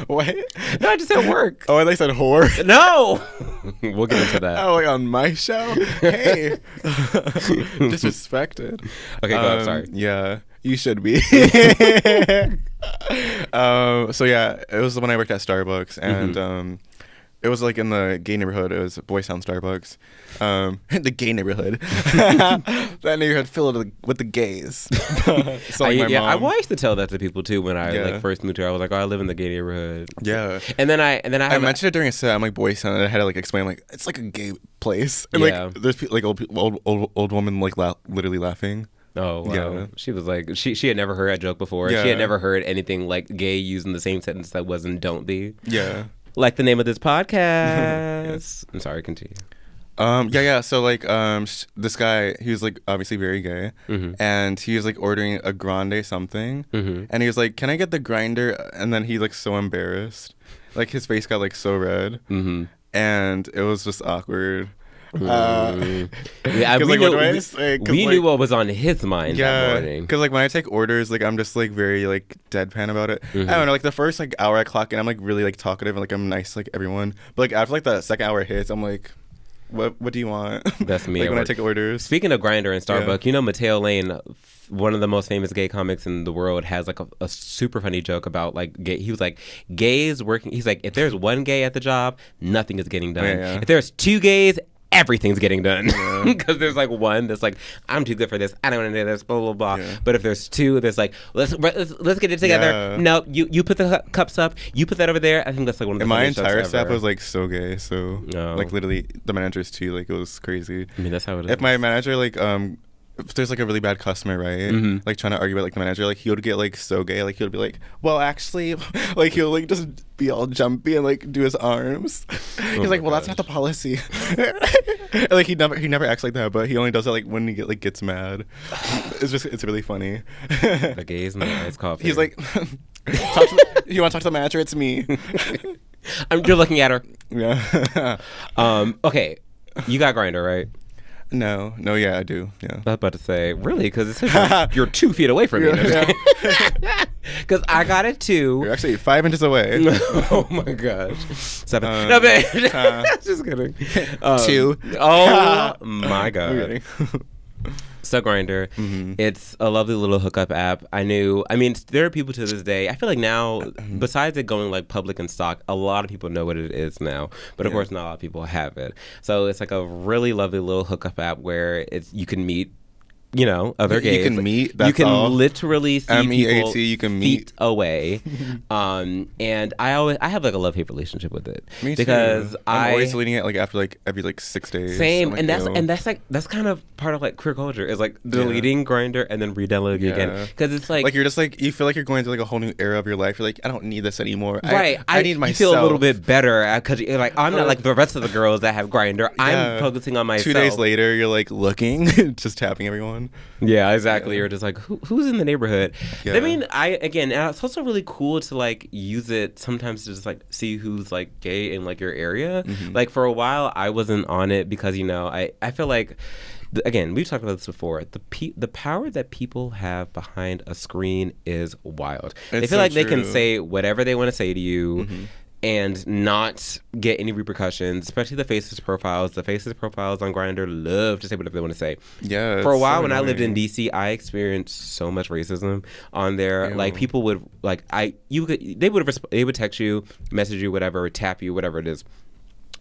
What? No, I just said work. Oh, I thought you said whore. No. We'll get into that. Oh, like on my show? Hey. Disrespected. Okay, go ahead, sorry. Yeah, you should be. So yeah, it was when I worked at Starbucks, and it was like in the gay neighborhood. It was Boys Town Starbucks. The gay neighborhood. That neighborhood filled with the gays. So like I used to tell that to people too when I like first moved here. I was like, oh, I live in the gay neighborhood. Yeah. And then I mentioned it during a set. I'm like, Boys Town, and I had to like explain like it's like a gay place. And like there's like old woman like literally laughing. Oh wow. Yeah. She was like she had never heard that joke before. Yeah. She had never heard anything like gay used in the same sentence that wasn't don't be. Yeah. Like the name of this podcast. I'm sorry, continue. Yeah. So like, this guy, he was like obviously very gay, and he was like ordering a grande something, and he was like, "Can I get the grinder?" And then he like so embarrassed, like his face got like so red, and it was just awkward. Yeah, we knew what was on his mind that morning. Because like when I take orders, like I'm just like very like deadpan about it. I don't know, like the first like hour I clock in, I'm like really like talkative and like I'm nice to like everyone. But like after like the second hour hits, I'm like, what do you want? That's me. Like when I take orders. Speaking of Grindr and Starbucks, you know Mateo Lane, one of the most famous gay comics in the world, has like a super funny joke about like gay. He was like, gays working. He's like, if there's one gay at the job, nothing is getting done. If there's two gays, everything's getting done. Because there's like one that's like, I'm too good for this, I don't want to do this, blah blah blah. But if there's two, there's like, let's get it together. No, you put the cups up, you put that over there. I think that's like one of the my entire staff was like so gay, so like literally the managers too, like it was crazy. I mean, that's how it is. If my manager like if there's like a really bad customer, right, like trying to argue with like the manager, like he would get like so gay, like he would be like, well actually, like he'll like just be all jumpy and like do his arms. He's like, well, that's not the policy. And, like he never acts like that, but he only does it like when he gets mad. It's really funny. The gays and the iced coffee. He's like, you want to talk to the manager? It's me. You're looking at her. Yeah. Okay, you got Grindr, right? No, yeah, I do. Yeah. I was about to say, really? Because it says you're 2 feet away from me. Because I got it too. You're actually 5 inches away. Oh my gosh. 7. No, but just kidding. 2. Oh my god. So Grindr, it's a lovely little hookup app. I mean, there are people to this day. I feel like now, besides it going like public and stock, a lot of people know what it is now. But of course, not a lot of people have it. So it's like a really lovely little hookup app where you can meet, you know, other gays. You can meet. That's you can all. literally see people you can feet away. And I have like a love-hate relationship with it. Me because too. I'm always deleting it like after like every like 6 days. Same, like, and that's kind of part of like queer culture is like deleting Grindr and then re-downloading it again because it's like you're just like you feel like you're going through like a whole new era of your life. You're like, I don't need this anymore. Right, I need myself. You feel a little bit better because you're like, I'm not like the rest of the girls that have Grindr. I'm focusing on myself. 2 days later, you're like looking, just tapping everyone. Yeah, exactly. You're just like, who's in the neighborhood? Yeah. I mean, it's also really cool to like use it sometimes to just like see who's like gay in like your area. Like for a while, I wasn't on it because I feel like. Again, we've talked about this before. The power that people have behind a screen is wild. They feel like they can say whatever they want to say to you. and not get any repercussions, especially the faceless profiles. The faceless profiles on Grindr love to say whatever they want to say. Yeah. For a while, when I lived in DC, I experienced so much racism on there. Ew. Like people would they would text you, message you, whatever, tap you, whatever it is.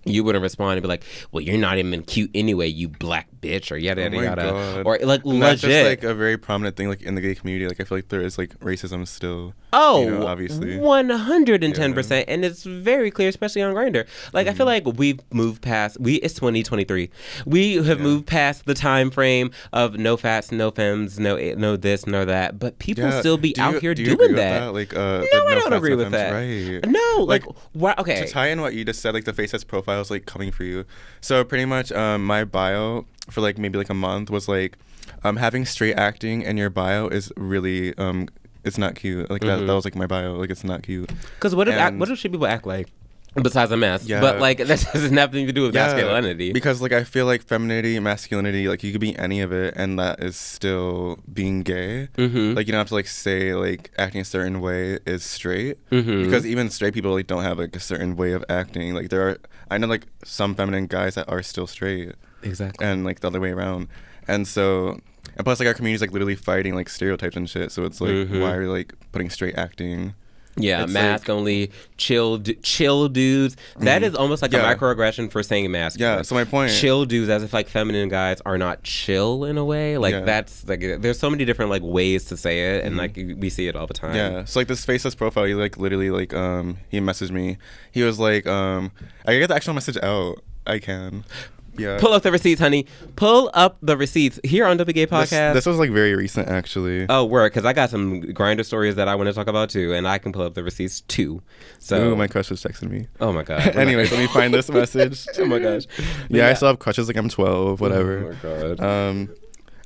You wouldn't respond and be like, "Well, you're not even cute anyway, you black bitch," or yada yada yada, God. or like and legit. that's just like a very prominent thing, like in the gay community. Like I feel like there is like racism still. Oh, you know, obviously, 110%, and it's very clear, especially on Grindr. Like I feel like we've moved past. It's 2023. We have moved past the time frame of no fats, no femmes, no this, no that. But people still be out here doing that. Like, no, I don't agree with that. Right. No, like why? Okay. To tie in what you just said, like the faceless profiles like coming for you. So pretty much, my bio for like maybe like a month was like, having straight acting in your bio is really it's not cute. Like that was like my bio. Like it's not cute. Because what if people act like? Besides a mess, but like that doesn't have anything to do with masculinity. Because like I feel like femininity, masculinity, like you could be any of it, and that is still being gay. Like you don't have to like say like acting a certain way is straight, because even straight people like don't have like a certain way of acting. Like I know like some feminine guys that are still straight, exactly, and like the other way around, and so. And plus, like, our community is, like, literally fighting, like, stereotypes and shit. So it's, like, why are you, like, putting straight acting? Yeah, it's mask like, only, chill dudes. That is almost like a microaggression for saying masculine. Yeah, so my point. Chill dudes, as if, like, feminine guys are not chill in a way. Like, that's, like, there's so many different, like, ways to say it. And, like, we see it all the time. Yeah, so, like, this faceless profile, he, like, literally, like, he messaged me. He was like, I can get the actual message out. I can. Yeah. Pull up the receipts, honey. Pull up the receipts here on Double Gay Podcast. This was like very recent, actually. Oh, word, because I got some Grindr stories that I want to talk about too, and I can pull up the receipts too. So, ooh, my crush was texting me. Oh my god. Anyways, let me find this message. Oh my gosh. Yeah, I still have crushes. Like I'm 12, whatever. Oh my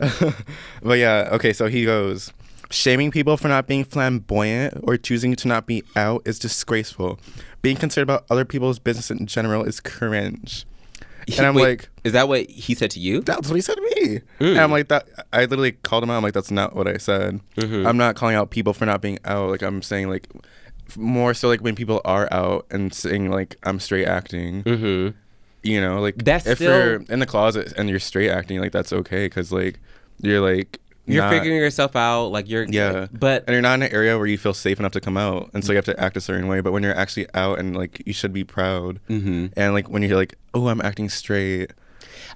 god. But yeah, okay. So he goes. Shaming people for not being flamboyant or choosing to not be out is disgraceful. Being concerned about other people's business in general is cringe. And I'm like, is that what he said to you? That's what he said to me. And I'm like, that. I literally called him out. I'm like, that's not what I said. I'm not calling out people for not being out. Like I'm saying, like more so like when people are out and saying like I'm straight acting. You know, like that's if you're in the closet and you're straight acting, like that's okay because like you're like. You're figuring yourself out, like you're but and you're not in an area where you feel safe enough to come out, and so you have to act a certain way. But when you're actually out and like you should be proud, and like when you're like, oh, I'm acting straight,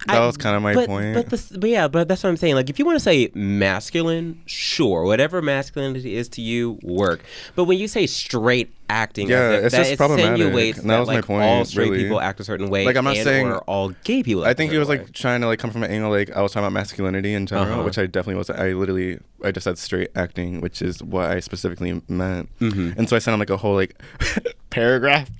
that was kind of my point. But that's what I'm saying. Like if you want to say masculine, sure, whatever masculinity is to you, work. But when you say straight acting, it's that just problematic. insinuates that was like, my point. All straight really. people act a certain way. Like I'm not saying or all gay people. I think he was like trying to like come from an angle like I was talking about masculinity in general, which I definitely wasn't. I just said straight acting, which is what I specifically meant. And so I sent him like a whole like paragraph,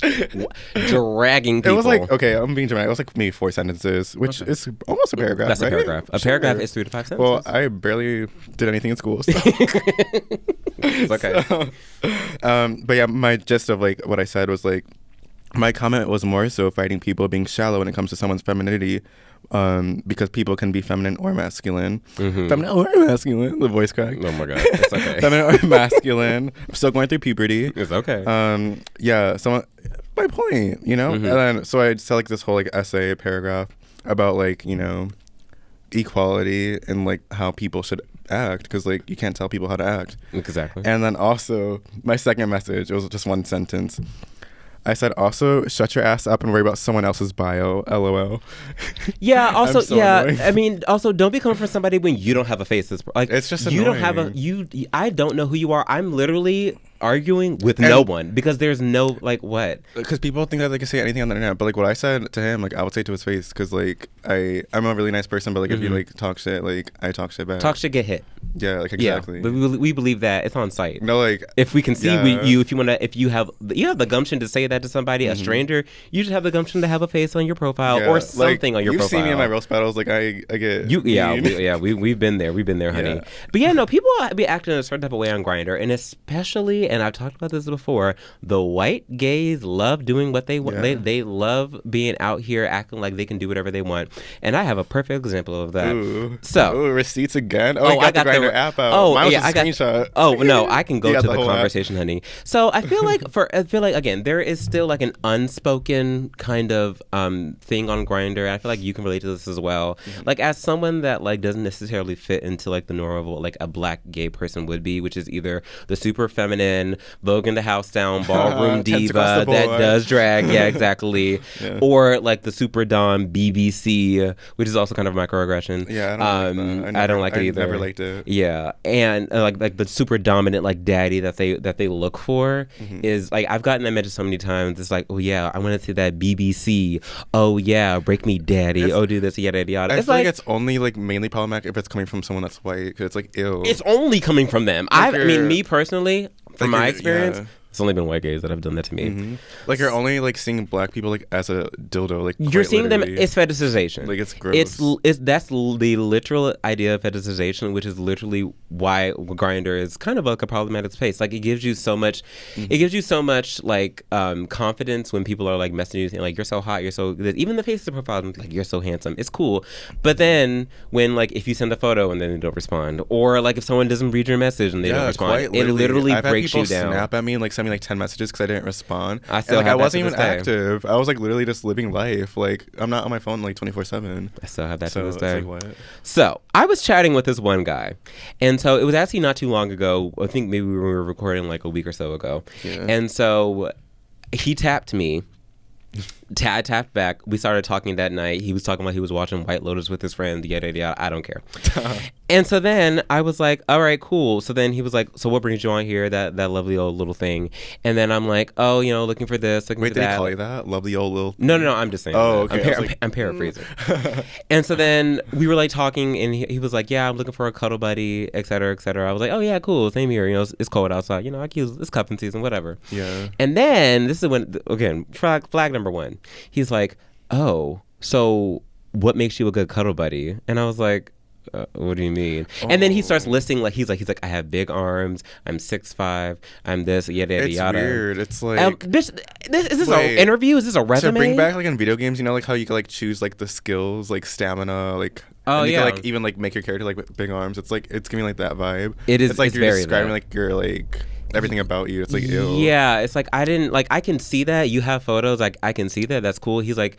dragging people. It was like okay, I'm being dramatic. It was like maybe 4 sentences, which is almost a paragraph. That's right? a paragraph. A paragraph is 3 to 5 sentences. Well, I barely did anything in school. So. It's okay. So, but yeah, my gist of like what I said was like my comment was more so fighting people being shallow when it comes to someone's femininity, because people can be feminine or masculine. Feminine or masculine. The voice crack. Oh my god, it's okay. Feminine or masculine. I'm still going through puberty. It's okay. Yeah. So my point, you know, and then so I said like this whole like essay paragraph about like you know equality and like how people should act because like you can't tell people how to act. Exactly. And then also my second message, it was just one sentence. I said, also, shut your ass up and worry about someone else's bio, LOL. Yeah, also, annoying. I mean, also, don't be coming for somebody when you don't have a face. Like, it's just you annoying. don't have I don't know who you are. I'm literally arguing with no one because there's no, like, what? Because people think that they can say anything on the internet, but, like, what I said to him, like, I would say to his face because, like, I'm a really nice person, but, like, if you, like, talk shit, like, I talk shit back. Talk shit, get hit. Yeah, like, exactly. Yeah, but we believe that. It's on site. No, like... If we can see you, if you have the gumption to say that to somebody, a stranger, you just have the gumption to have a face on your profile or something on your you've profile. You've seen me in my roast battles, like, I get... We've been there, honey. Yeah. But yeah, no, people be acting a certain type of way on Grindr, and especially honestly, and I've talked about this before, the white gays love doing what they want. They love being out here acting like they can do whatever they want. And I have a perfect example of that. Ooh. So, receipts again? Oh, I got the Grindr app out. Oh, mine was yeah, a screenshot. Oh, no, I can go to the conversation, honey. So I feel like again, there is still like an unspoken kind of thing on Grindr. I feel like you can relate to this as well. Mm-hmm. Like as someone that like doesn't necessarily fit into like the norm of what like a black gay person would be, which is either the super feminine, voguing the house down, ballroom diva that does drag, yeah, exactly, or like the super dom BBC, which is also kind of a microaggression. Yeah, I don't like it either. I never liked it. Yeah, and like the super dominant like daddy that they look for is like I've gotten that message so many times. It's like, oh yeah, I want to see that BBC. Oh yeah, break me, daddy. Do this, yada yada. I feel like it's only like mainly problematic if it's coming from someone that's white, because it's like ew. It's only coming from them. I mean, me personally, from my experience. Yeah. It's only been white gays that have done that to me. Mm-hmm. Like you're only like seeing black people like as a dildo, like you're seeing them. It's fetishization. Like it's gross. It's that's the literal idea of fetishization, which is literally why Grindr is kind of like a problematic space. Like it gives you so much, it gives you so much like confidence when people are like messaging you saying like you're so hot, you're so good. Even the face of the profile, like you're so handsome. It's cool, but then when like if you send a photo and then they don't respond, or like if someone doesn't read your message and they don't respond, it literally breaks you down. Snap at me and like send me like 10 messages because I didn't respond. I wasn't even active. I was like literally just living life. Like I'm not on my phone like 24/7. I still have that to this day. It's like, what? So I was chatting with this one guy, and so it was actually not too long ago. I think maybe we were recording like a week or so ago, and so he tapped me. I tapped back. We started talking that night. He was talking about he was watching White Lotus with his friend. Yada yada yada. I don't care. And so then I was like, all right, cool. So then he was like, so what brings you on here? That lovely old little thing. And then I'm like, oh, looking for this, looking for that. Wait, did he call you that? Lovely old little thing? No. I'm just saying. Oh, okay. I'm paraphrasing. And so then we were like talking, and he was like, yeah, I'm looking for a cuddle buddy, et cetera, et cetera. I was like, oh yeah, cool. Same here. It's cold outside. I can use it's cuffing season, whatever. Yeah. And then this is when again flag number one. He's like, oh, so what makes you a good cuddle buddy? And I was like, what do you mean? Oh. And then he starts listing like he's like I have big arms, I'm 6'5", I'm this, yada yada yada. It's weird. It's like is this an interview? Is this a resume? To bring back like in video games, like how you can like choose like the skills, like stamina, like you can like even like make your character like with big arms. It's like it's giving like that vibe. It is. It's like it's you're very describing that. Like you're like everything about you. It's like ew. Yeah, it's like I didn't like I can see that you have photos. Like I can see that. That's cool. He's like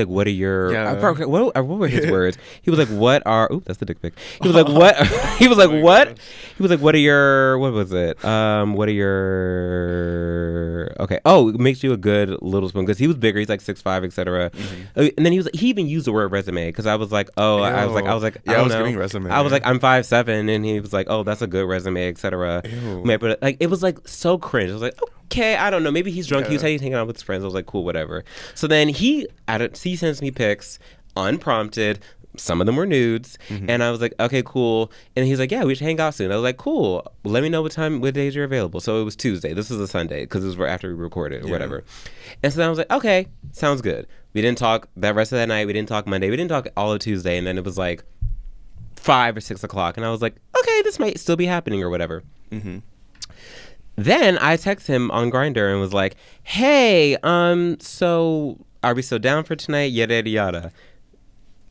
what are your what were his words? He was like, what are that's the dick pic. He was like what he was like what God. He was like what are your what was it what are your it makes you a good little spoon, because he was bigger. He's like 6'5", etc. And then he even used the word resume, because I was like I was like yeah, I was giving resume. I was like I'm 5'7", and he was like that's a good resume, etc. But like it was like so cringe. I was like, okay, I don't know. Maybe he's drunk. He was hanging out with his friends. I was like, cool, whatever. So then he sends me pics unprompted. Some of them were nudes, and I was like, okay, cool. And he's like, yeah, we should hang out soon. I was like, cool. Let me know what days you're available. So it was Tuesday. This was a Sunday, because it was after we recorded or whatever. And so then I was like, okay, sounds good. We didn't talk that rest of that night. We didn't talk Monday. We didn't talk all of Tuesday. And then it was like 5 or 6 o'clock, and I was like, okay, this might still be happening or whatever. Then I text him on Grindr and was like, hey, so are we still down for tonight? Yada, yada, yada.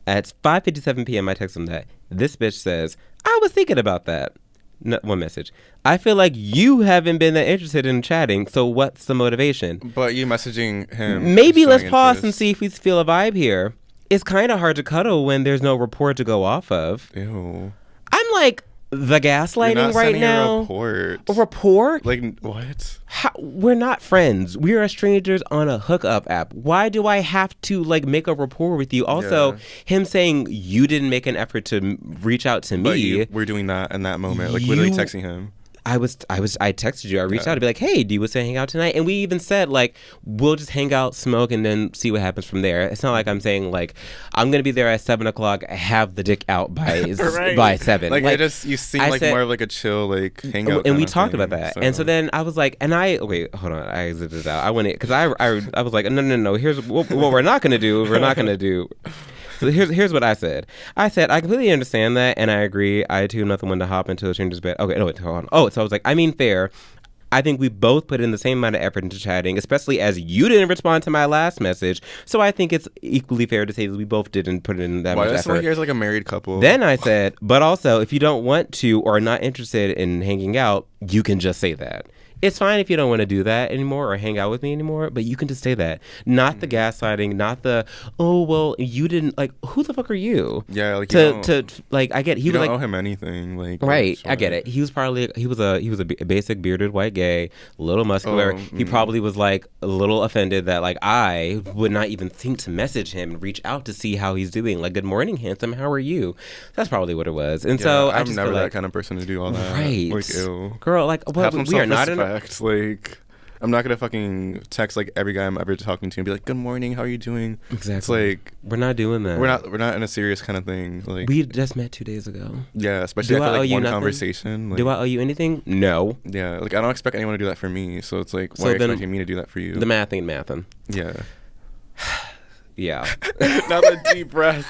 At 5:57 p.m., I text him that. This bitch says, I was thinking about that. One message. I feel like you haven't been that interested in chatting, so what's the motivation? But you messaging him. Maybe let's pause and see if we feel a vibe here. It's kind of hard to cuddle when there's no rapport to go off of. Ew. I'm like, the gaslighting right now. A report? Like, what? We're not friends. We are strangers on a hookup app. Why do I have to like make a rapport with you? Also, him saying you didn't make an effort to reach out to me. We're doing that in that moment, like literally texting him. I texted you. I reached out to be like, hey, do you want to hang out tonight? And we even said, like, we'll just hang out, smoke, and then see what happens from there. It's not like I'm saying, like, I'm going to be there at 7 o'clock, have the dick out by by 7. Like you seem like more of like a chill, like, hangout. And we talked about that. So. And so then I was like, wait, hold on. I exited out. I went in, because I was like, no. Here's what we're not going to do. We're not going to do. So here's what I said. I completely understand that, and I agree. I too am not the one to hop into a stranger's bed. Okay, no, wait, hold on. Oh, so I was like, I mean fair. I think we both put in the same amount of effort into chatting, especially as you didn't respond to my last message. So I think it's equally fair to say that we both didn't put in that much effort. Why is this like a married couple? Then I said, but also, if you don't want to or are not interested in hanging out, you can just say that. It's fine if you don't want to do that anymore or hang out with me anymore, but you can just say that. Not the gaslighting, not the, oh, well, you didn't, like, who the fuck are you? Yeah, like, I get, he you was don't like, owe him anything, like, right, I get it. He was a basic bearded white gay, a little muscular. He probably was like a little offended that like I would not even think to message him and reach out to see how he's doing. Like, good morning, handsome, how are you? That's probably what it was. And so I'm never that kind of person to do all that. Right. Like, ew. Girl, like, well, we are not in a... Like, I'm not gonna fucking text like every guy I'm ever talking to and be like, "Good morning, how are you doing?" Exactly. It's like we're not doing that. We're not in a serious kind of thing. Like, we just met 2 days ago. Yeah, especially after like one conversation. Like, do I owe you anything? No. Yeah, like I don't expect anyone to do that for me. So it's like, why are you expecting me to do that for you? The math ain't mathin'. Yeah. Yeah. Not a deep breath.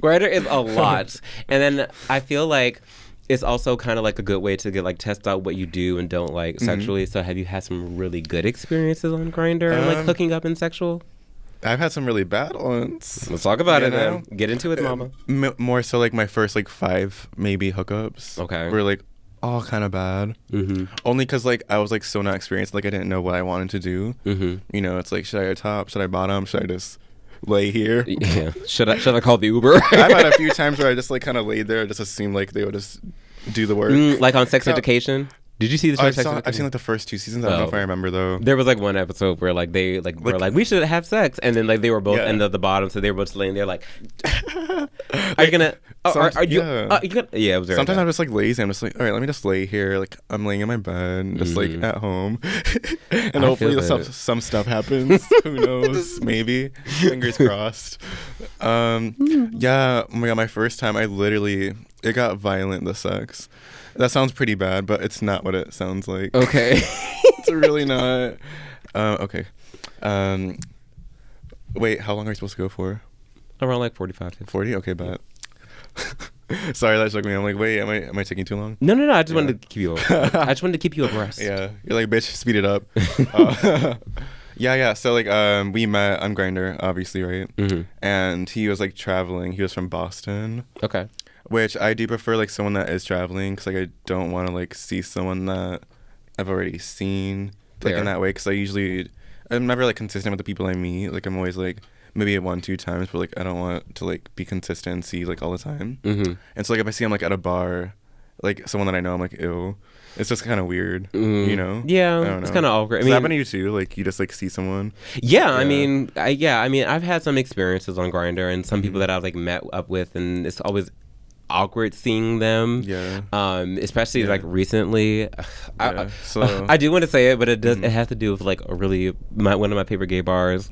Grindr is a lot, and then I feel like it's also kind of like a good way to get like test out what you do and don't like sexually. So have you had some really good experiences on Grindr and like hooking up and sexual? I've had some really bad ones. Let's talk about it then. Get into it, mama. More so like my first like 5 maybe hookups. Okay. Were like all kind of bad. Only because like I was like so not experienced. Like I didn't know what I wanted to do. You know, it's like, should I go top? Should I bottom? Should I just lay here? Yeah. Should I call the Uber? I've had a few times where I just like kind of laid there. It just assumed like they would just do the work. Like on Sex Education. Did you see the show? I've seen like the first 2 seasons. I don't know if I remember though. There was like one episode where like they like were like, we should have sex, and then like they were both at the bottom, so they were both laying there like, are you gonna? Are you? You gonna? Yeah, it was. Sometimes I'm just like lazy. I'm just like, all right, let me just lay here. Like I'm laying in my bed, just like at home, and hopefully some stuff happens. Who knows? Maybe. Fingers crossed. Yeah. Oh my god, my first time, it got violent. The sex. That sounds pretty bad, but it's not what it sounds like. Okay. It's really not. Okay. Wait, how long are you supposed to go for? Around like 45. 40? Okay, bet. Sorry, that shook me. I'm like, wait, am I taking too long? No. I just wanted to keep you I just wanted to keep you abreast. Yeah. You're like, bitch, speed it up. Yeah. So like, we met on Grindr, obviously, right? And he was like traveling. He was from Boston. Okay. Which I do prefer like someone that is traveling, because like I don't want to like see someone that I've already seen like in that way, because I'm never like consistent with the people I meet. Like I'm always like maybe 1-2 times, but like I don't want to like be consistent and see like all the time. And so like if I see him like at a bar, like someone that I know, I'm like, ew. It's just kind of weird, you know? Yeah, I don't know. It's kind of awkward. Does that happen to you too? Like you just like see someone? Yeah, I mean, I've had some experiences on Grindr, and some people that I've like met up with, and it's always awkward seeing them. Yeah. Especially like recently. I do want to say it, but it does. It has to do with like one of my favorite gay bars.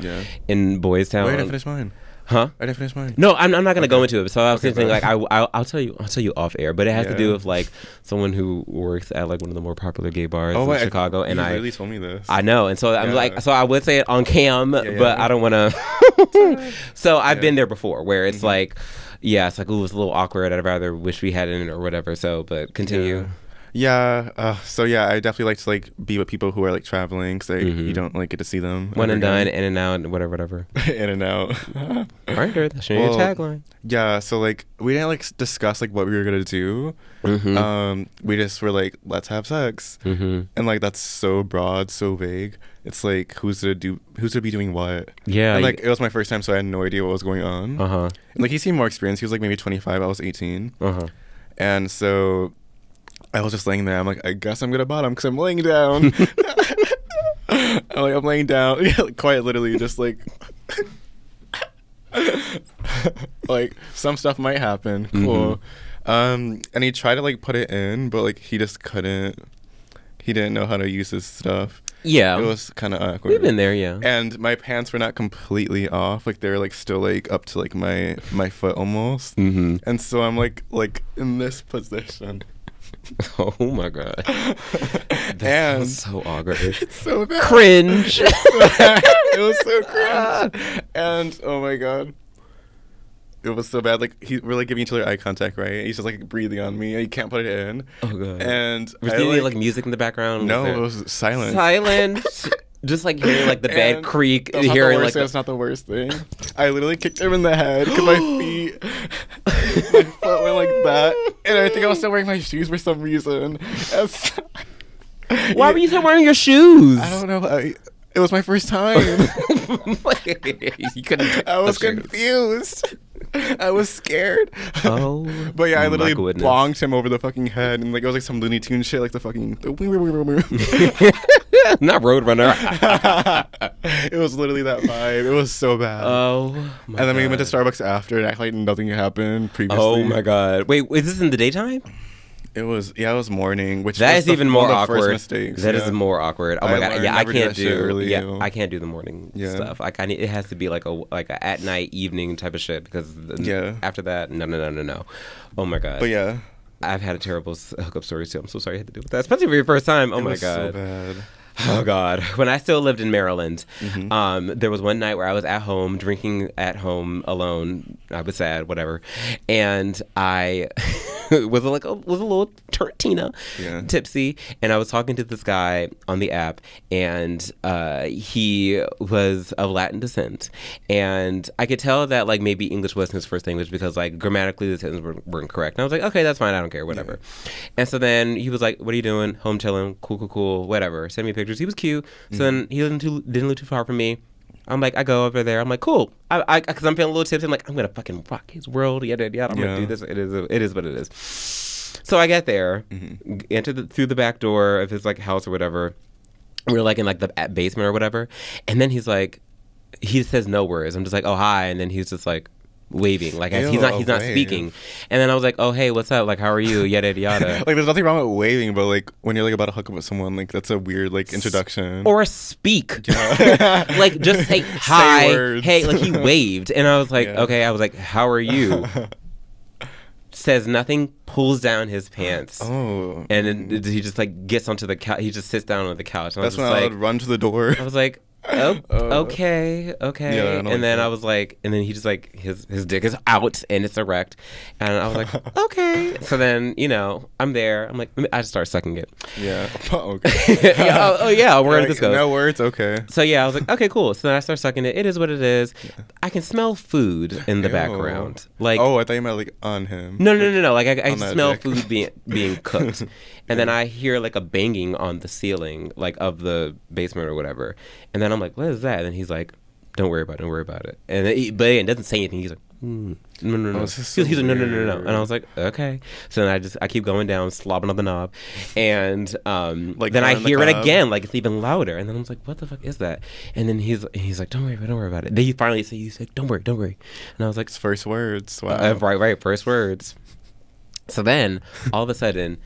In Boys Town. Wait, I didn't finish mine. Huh? I didn't finish mine. No, I'm not gonna go into it. So I was thinking like I'll tell you off air, but it has to do with like someone who works at like one of the more popular gay bars in Chicago, and you really told me this. I know, and so I'm like, so I would say it on cam, but I don't want to. So I've been there before, where it's like, it's like, ooh, it was a little awkward. I'd rather wish we hadn't or whatever. So, but continue. Yeah. So yeah, I definitely like to like be with people who are like traveling, because you don't like get to see them. One and done, in and out, whatever. In and out. Right, that's your tagline. Yeah. So like we didn't like discuss like what we were gonna do. We just were like, let's have sex, and like that's so broad, so vague. It's like who's to be doing what? Yeah. And like it was my first time, so I had no idea what was going on. And like he seemed more experienced. He was like maybe 25. I was 18. And so I was just laying there. I'm like, I guess I'm gonna bottom because I'm laying down. I'm laying down. Yeah, like, quite literally, just like, like some stuff might happen. Cool. And he tried to like put it in, but like he just couldn't. He didn't know how to use his stuff. Yeah, it was kind of awkward. We've been there, yeah. And my pants were not completely off; like they're like still like up to like my foot almost. And so I'm like in this position. Oh my god, and so awkward. It's so bad. Cringe. It was so cringe. And oh my god, It was so bad. Like we're like giving each other eye contact, right? He's just like breathing on me, and he can't put it in. Oh god. And was there any like music in the background? No, it was silent. Silent. Just like hearing like the bed creak, hearing like that's not the worst thing. I literally kicked him in the head because my foot went like that, and I think I was still wearing my shoes for some reason. Why were you still wearing your shoes? I don't know. It was my first time. You couldn't. I was confused. I was scared. Oh, but yeah, I literally bonked him over the fucking head, and like it was like some Looney Tunes shit, like the fucking. Not Roadrunner. It was literally that vibe. It was so bad. Oh, my and then we went to Starbucks after and acted like nothing happened previously. Oh my god! Wait, is this in the daytime? It was morning, which that was is even more awkward. Mistakes, that is more awkward. Oh my god! Yeah, I can't do. Yeah, I can't do the morning stuff. Like it has to be like a at night, evening type of shit because after that, no. Oh my god! But yeah, I've had a terrible hookup story too. I'm so sorry I had to deal with that, especially for your first time. Oh my god! So bad. Oh God! When I still lived in Maryland, there was one night where I was at home drinking at home alone. I was sad, whatever, and I was a little Tina, tipsy, and I was talking to this guy on the app, and he was of Latin descent, and I could tell that like maybe English wasn't his first language because like grammatically the sentences weren't correct. And I was like, okay, that's fine, I don't care, whatever. And so then he was like, what are you doing? Home chilling, cool, whatever. Send me pictures. He was cute. So then he didn't live too far from me. I'm like, I go over there. I'm like, cool. Because I'm feeling a little tipsy. I'm like, I'm gonna fucking rock his world. Yada. I'm gonna do this. It is what it is. So I get there, enter through the back door of his like house or whatever. We're like in like the basement or whatever. And then he's like, he says no words. I'm just like, oh hi. And then he's just like waving, like he's not speaking. And then I was like, oh hey, what's up, like how are you, yada like there's nothing wrong with waving, but like when you're like about to hook up with someone, like that's a weird like introduction or speak. Like just say hi, say hey, like he waved and I was like okay, I was like how are you, says nothing, pulls down his pants, and then he just like gets onto the couch, he just sits down on the couch, and that's when I would run to the door. I was like okay. Yeah, and then I was like, and then he just like his dick is out and it's erect, and I was like, okay. So then I'm there. I'm like, I just start sucking it. Yeah. Okay. Where did this go? No words. Okay. So yeah, I was like, okay, cool. So then I start sucking it. It is what it is. Yeah. I can smell food in the background. Like, oh, I thought you meant like on him. No. Like I can smell food being cooked. And then I hear like a banging on the ceiling, like of the basement or whatever. And then I'm like, what is that? And then he's like, don't worry about it. And then but it doesn't say anything. He's like, no. He's like, no. And I was like, okay. So then I keep going down, slobbing on the knob. And like then I hear it again, like it's even louder. And then I was like, what the fuck is that? And then he's like, don't worry about it. Then he finally said, don't worry. And I was like, it's first words. Wow. Right, first words. So then all of a sudden,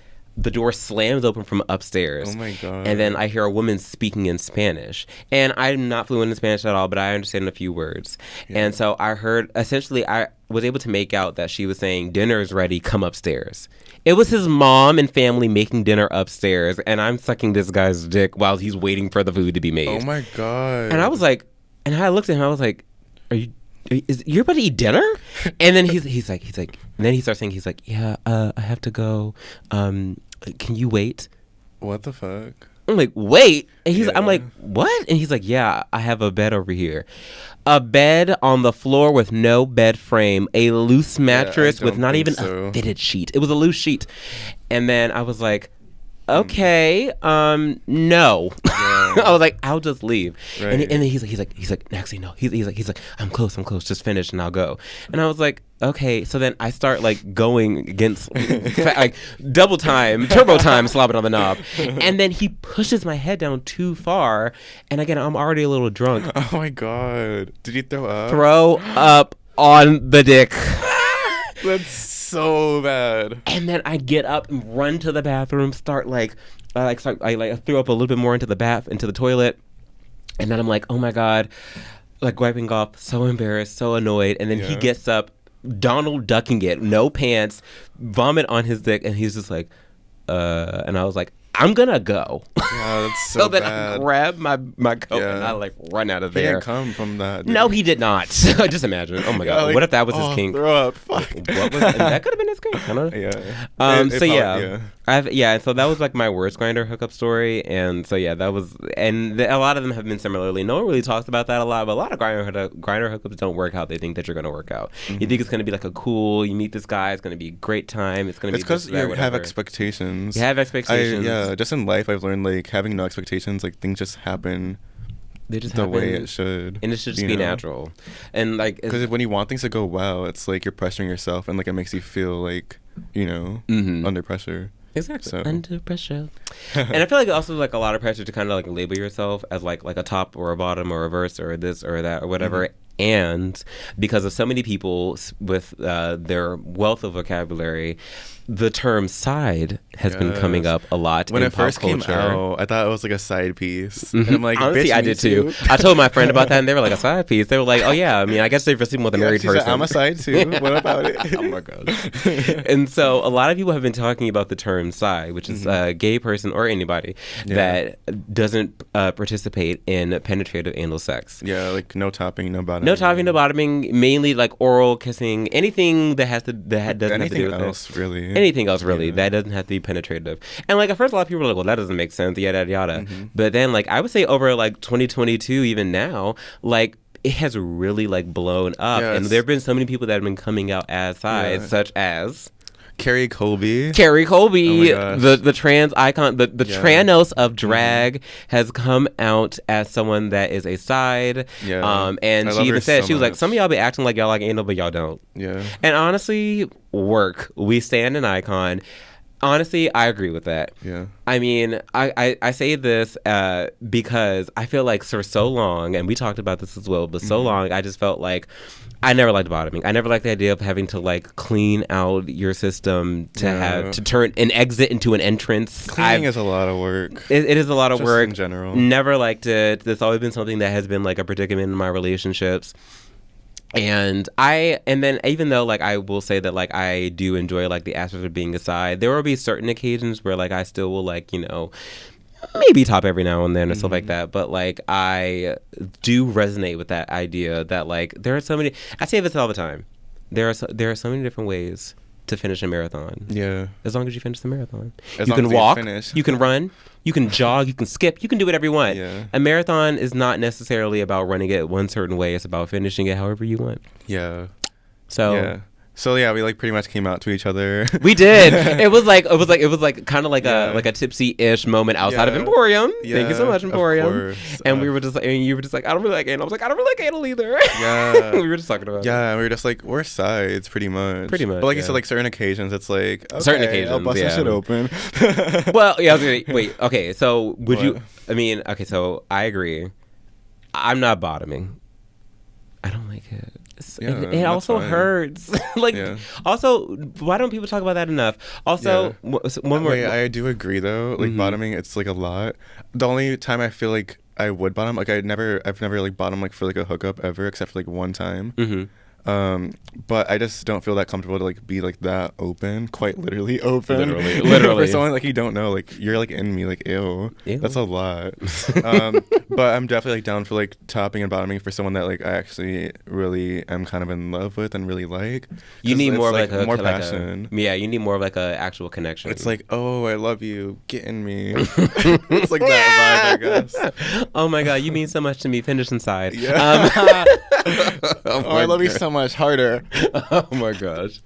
the door slams open from upstairs. Oh my God. And then I hear a woman speaking in Spanish. And I'm not fluent in Spanish at all, but I understand a few words. Yeah. And so I heard, essentially, I was able to make out that she was saying, dinner is ready, come upstairs. It was his mom and family making dinner upstairs, and I'm sucking this guy's dick while he's waiting for the food to be made. Oh my God. And I was like, and I looked at him, I was like, is you about to eat dinner? And then he's like, and then he starts saying, he's like, yeah, I have to go. Can you wait? What the fuck? I'm like, wait? And I'm like, what? And he's like, yeah, I have a bed over here. A bed on the floor with no bed frame, a loose mattress with not even a fitted sheet. It was a loose sheet. And then I was like, okay, no. Yeah. I was like, I'll just leave. Right. And then he's like, actually no. He's like, I'm close, just finish and I'll go. And I was like, okay. So then I start like going against like double time, turbo time, slobbing on the knob. And then he pushes my head down too far. And again, I'm already a little drunk. Oh my God. Did you throw up? Throw up on the dick. That's so bad. And then I get up and run to the bathroom, I threw up a little bit more into the toilet. And then I'm like, oh my God, like wiping off, so embarrassed, so annoyed. And then he gets up, Donald ducking it, no pants, vomit on his dick. And he's just like, and I was like, I'm gonna go. Yeah, that's so, So then bad. I grab my coat and I like run out of He there. didn't come from that. No, he did not. Just imagine. Oh my god, like, what if that was his kink? Throw up. Fuck. What was that? Could have been his kink. I don't know. Yeah. So yeah. So that was like my worst Grindr hookup story, and so yeah, that was, and a lot of them have been similarly. No one really talks about that a lot, but a lot of Grindr hookups don't work out. They think that you're gonna work out. You think it's gonna be like a cool. You meet this guy. It's gonna be a great time. It's because you have expectations. You have expectations. Just in life, I've learned like having no expectations. Like things just happen. They just the happen, way it should, and it should just be natural. And like, because when you want things to go well, it's like you're pressuring yourself, and like it makes you feel like under pressure. Exactly. So. Under pressure. And I feel like also like a lot of pressure to kind of like label yourself as like a top or a bottom or a reverse or this or that or whatever. And because of so many people with their wealth of vocabulary, the term side has been coming up a lot when in it first pop culture. Came out, I thought it was like a side piece. And I'm like, honestly, I did too. I told my friend about that, and they were like, a side piece. They were like, oh yeah, I mean, I guess they're sleeping with a married person. Said, I'm a side too. What about it? Oh my gosh. And so a lot of people have been talking about the term side, which is a gay person or anybody that doesn't participate in penetrative anal sex. Yeah, like no topping, no bottoming. No topping, no bottoming, mainly like oral kissing, anything that doesn't have to do with else, really. Anything else, really, that doesn't have to be penetrative. And like at first, a lot of people were like, "Well, that doesn't make sense," yada yada yada. But then, like I would say, over like 2022, even now, like it has really like blown up, and there have been so many people that have been coming out as sides, such as Carrie Colby, oh the trans icon, the Tranos of drag has come out as someone that is a side. And she even said, she was like, some of y'all be acting like y'all like anal, but y'all don't. And honestly, work. We stand an icon. Honestly, I agree with that. I mean, I say this because I feel like for so long, and we talked about this as well, but so long, I just felt like I never liked bottoming. I never liked the idea of having to like clean out your system to turn an exit into an entrance. Cleaning is a lot of work. It is a lot of work in general. Never liked it. There's always been something that has been like a predicament in my relationships. And then even though like I will say that like I do enjoy like the aspect of being a side, there will be certain occasions where like I still will like, maybe top every now and then or stuff like that. But like I do resonate with that idea that like there are so many, I say this all the time. There are so many different ways to finish a marathon. As long as you finish the marathon. You can walk, you can run, you can jog, you can skip, you can do whatever you want. A marathon is not necessarily about running it one certain way. It's about finishing it however you want. So yeah, we like pretty much came out to each other. We did. It was like kind of like a tipsy-ish moment outside of Emporium. Thank you so much, Emporium. And we were just like, and you were just like, I don't really like anal. I was like, I don't really like anal either. We were just talking about it. We were just like, we're sides pretty much. But like you said, like certain occasions, it's like okay, certain occasions, I'll bust that shit open. Well, I was gonna wait. Okay, so would you? I mean, okay, so I agree. I'm not bottoming. I don't like it. It also hurts. Also, why don't people talk about that enough? Also, one more. I do agree though. Like bottoming, it's like a lot. The only time I feel like I would bottom, like I've never like bottomed like for like a hookup ever, except for like one time. But I just don't feel that comfortable to like be like that open, quite literally open. Literally. For someone like you don't know, like you're like in me, like ew. That's a lot. But I'm definitely like down for like topping and bottoming for someone that like I actually really am kind of in love with and really like. You need more like more passion. You need more of like a actual connection. It's like, oh, I love you, get in me. It's like that vibe, I guess. Oh my god, you mean so much to me. Finish inside. I love you so much harder. Oh my gosh.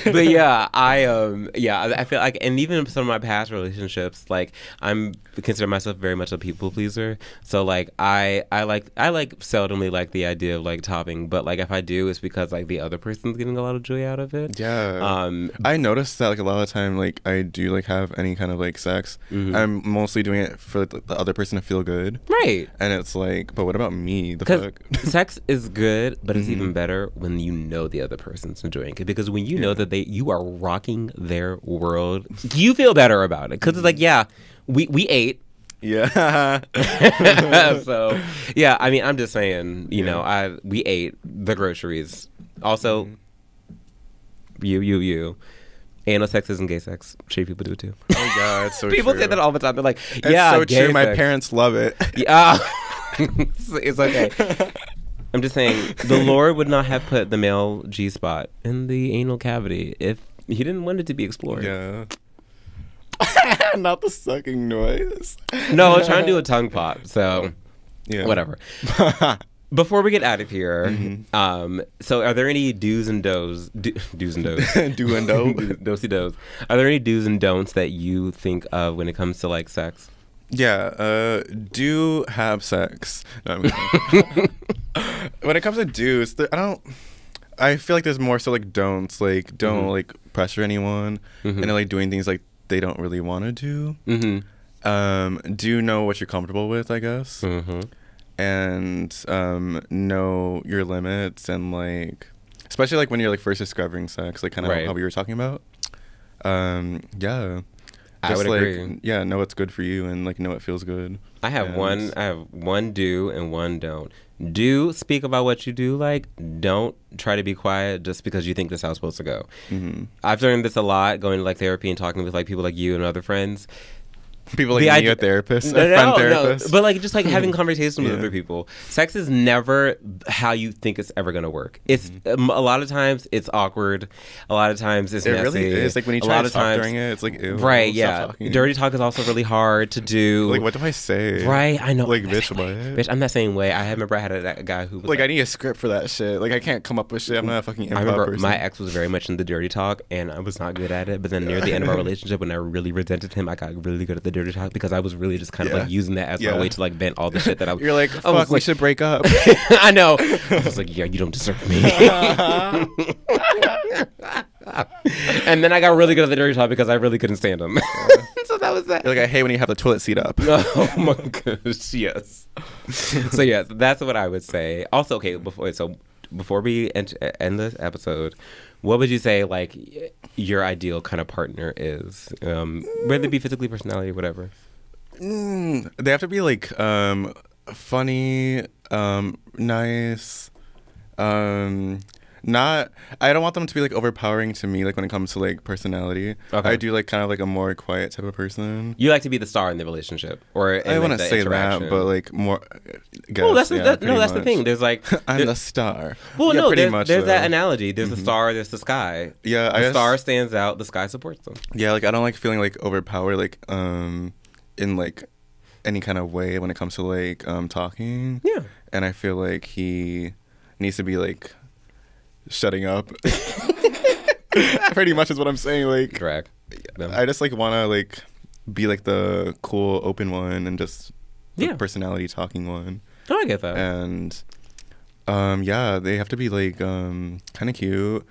But I feel like, and even some of my past relationships, like I'm consider myself very much a people pleaser. So like I seldomly like the idea of like topping, but like if I do, it's because like the other person's getting a lot of joy out of it. I noticed that like a lot of the time, like I do like have any kind of like sex, I'm mostly doing it for the other person to feel good, right? And it's like, but what about me? The fuck? Sex is good, but it's even better when you know the other person's enjoying it, because when you know that you are rocking their world, you feel better about it, because it's like, we ate. So I mean, I'm just saying, we ate the groceries. Also, you, Anal sex isn't gay sex. Straight people do it too. Oh my God, it's so People true. say that all the time. They're like, It's yeah, so gay true. My sex. parents love it. Yeah. It's okay. I'm just saying, the Lord would not have put the male G-spot in the anal cavity if he didn't want it to be explored. Yeah. Not the sucking noise. No, I was trying to do a tongue pop, so Yeah. whatever. Before we get out of here, Mm-hmm. so are there any do's and don'ts? Do's and don'ts. Do and do. Dosey dos. Are there any do's and don'ts that you think of when it comes to like sex? Yeah, do have sex. No, I'm kidding. When it comes to do's, I feel like there's more so like don'ts. Like, don't like pressure anyone and like doing things like they don't really want to do. Do know what you're comfortable with, I guess. And know your limits, and like, especially like when you're like first discovering sex, like kind of how we were talking about. Yeah. I would like, agree. Yeah, know what's good for you, and like know what feels good. I have one do and one don't. Do speak about what you do like. Don't try to be quiet just because you think this is how it's supposed to go. I've learned this a lot going to like therapy and talking with like people like you and other friends. People like me, a therapist, a friend therapist. But like just like having conversations with other people. Sex is never how you think it's ever gonna work. It's a lot of times it's awkward. A lot of times it's messy. It really is. Like when you try to talk during it, it's like, ew. Right, yeah. Dirty talk is also really hard to do. Like, what do I say? Right, I know. Like, bitch, what? Bitch, I'm that same way. I remember I had a guy who was like, I need a script for that shit. Like, I can't come up with shit. I'm not a fucking improv I remember person. my ex was very much in the dirty talk, and I was not good at it. But then near the end of our relationship, when I really resented him, I got really good at the dirty talk because I was really just kind of like using that as my way to like vent all the shit that I was. You're like, fuck, we should break up. I know. I was like, yeah, you don't deserve me. And then I got really good at the dirty talk because I really couldn't stand him. So that was that. You're like, I hate when you have the toilet seat up. Oh my gosh, yes. So yes, that's what I would say. Also, okay, before we end this episode, what would you say like your ideal kind of partner is? Whether it be physically, personality, whatever. They have to be like funny, nice, not. I don't want them to be like overpowering to me. Like when it comes to like personality, I do like kind of like a more quiet type of person. You like to be the star in the relationship, or I want to say that, but like more. Well, that's the thing. There's like I'm the star. Well, yeah, no, pretty there's, much, there's though. that analogy. There's the star, there's the sky. Yeah, the star stands out. The sky supports them. Yeah, like I don't like feeling like overpowered, like in like any kind of way when it comes to like talking. Yeah, and I feel like he needs to be like shutting up. Pretty much is what I'm saying. Like, correct. I just like want to like be like the cool open one and just the personality talking one. Oh, I get that. And yeah, they have to be like kind of cute.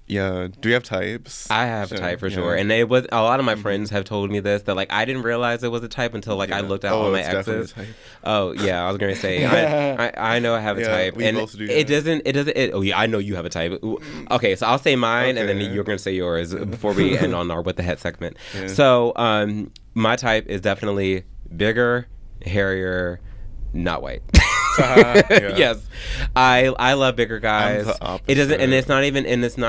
Yeah. Do you have types? I have a type for sure. And it was a lot of my friends have told me this, that like I didn't realize it was a type until like I looked at all my exes. Oh yeah, I was gonna say I know I have a type, and it doesn't. Oh yeah, I know you have a type. Okay, so I'll say mine, and then you're gonna say yours before we end on our what the heck segment. Yeah. So my type is definitely bigger, hairier, not white. Yes, I love bigger guys. It doesn't, and it's not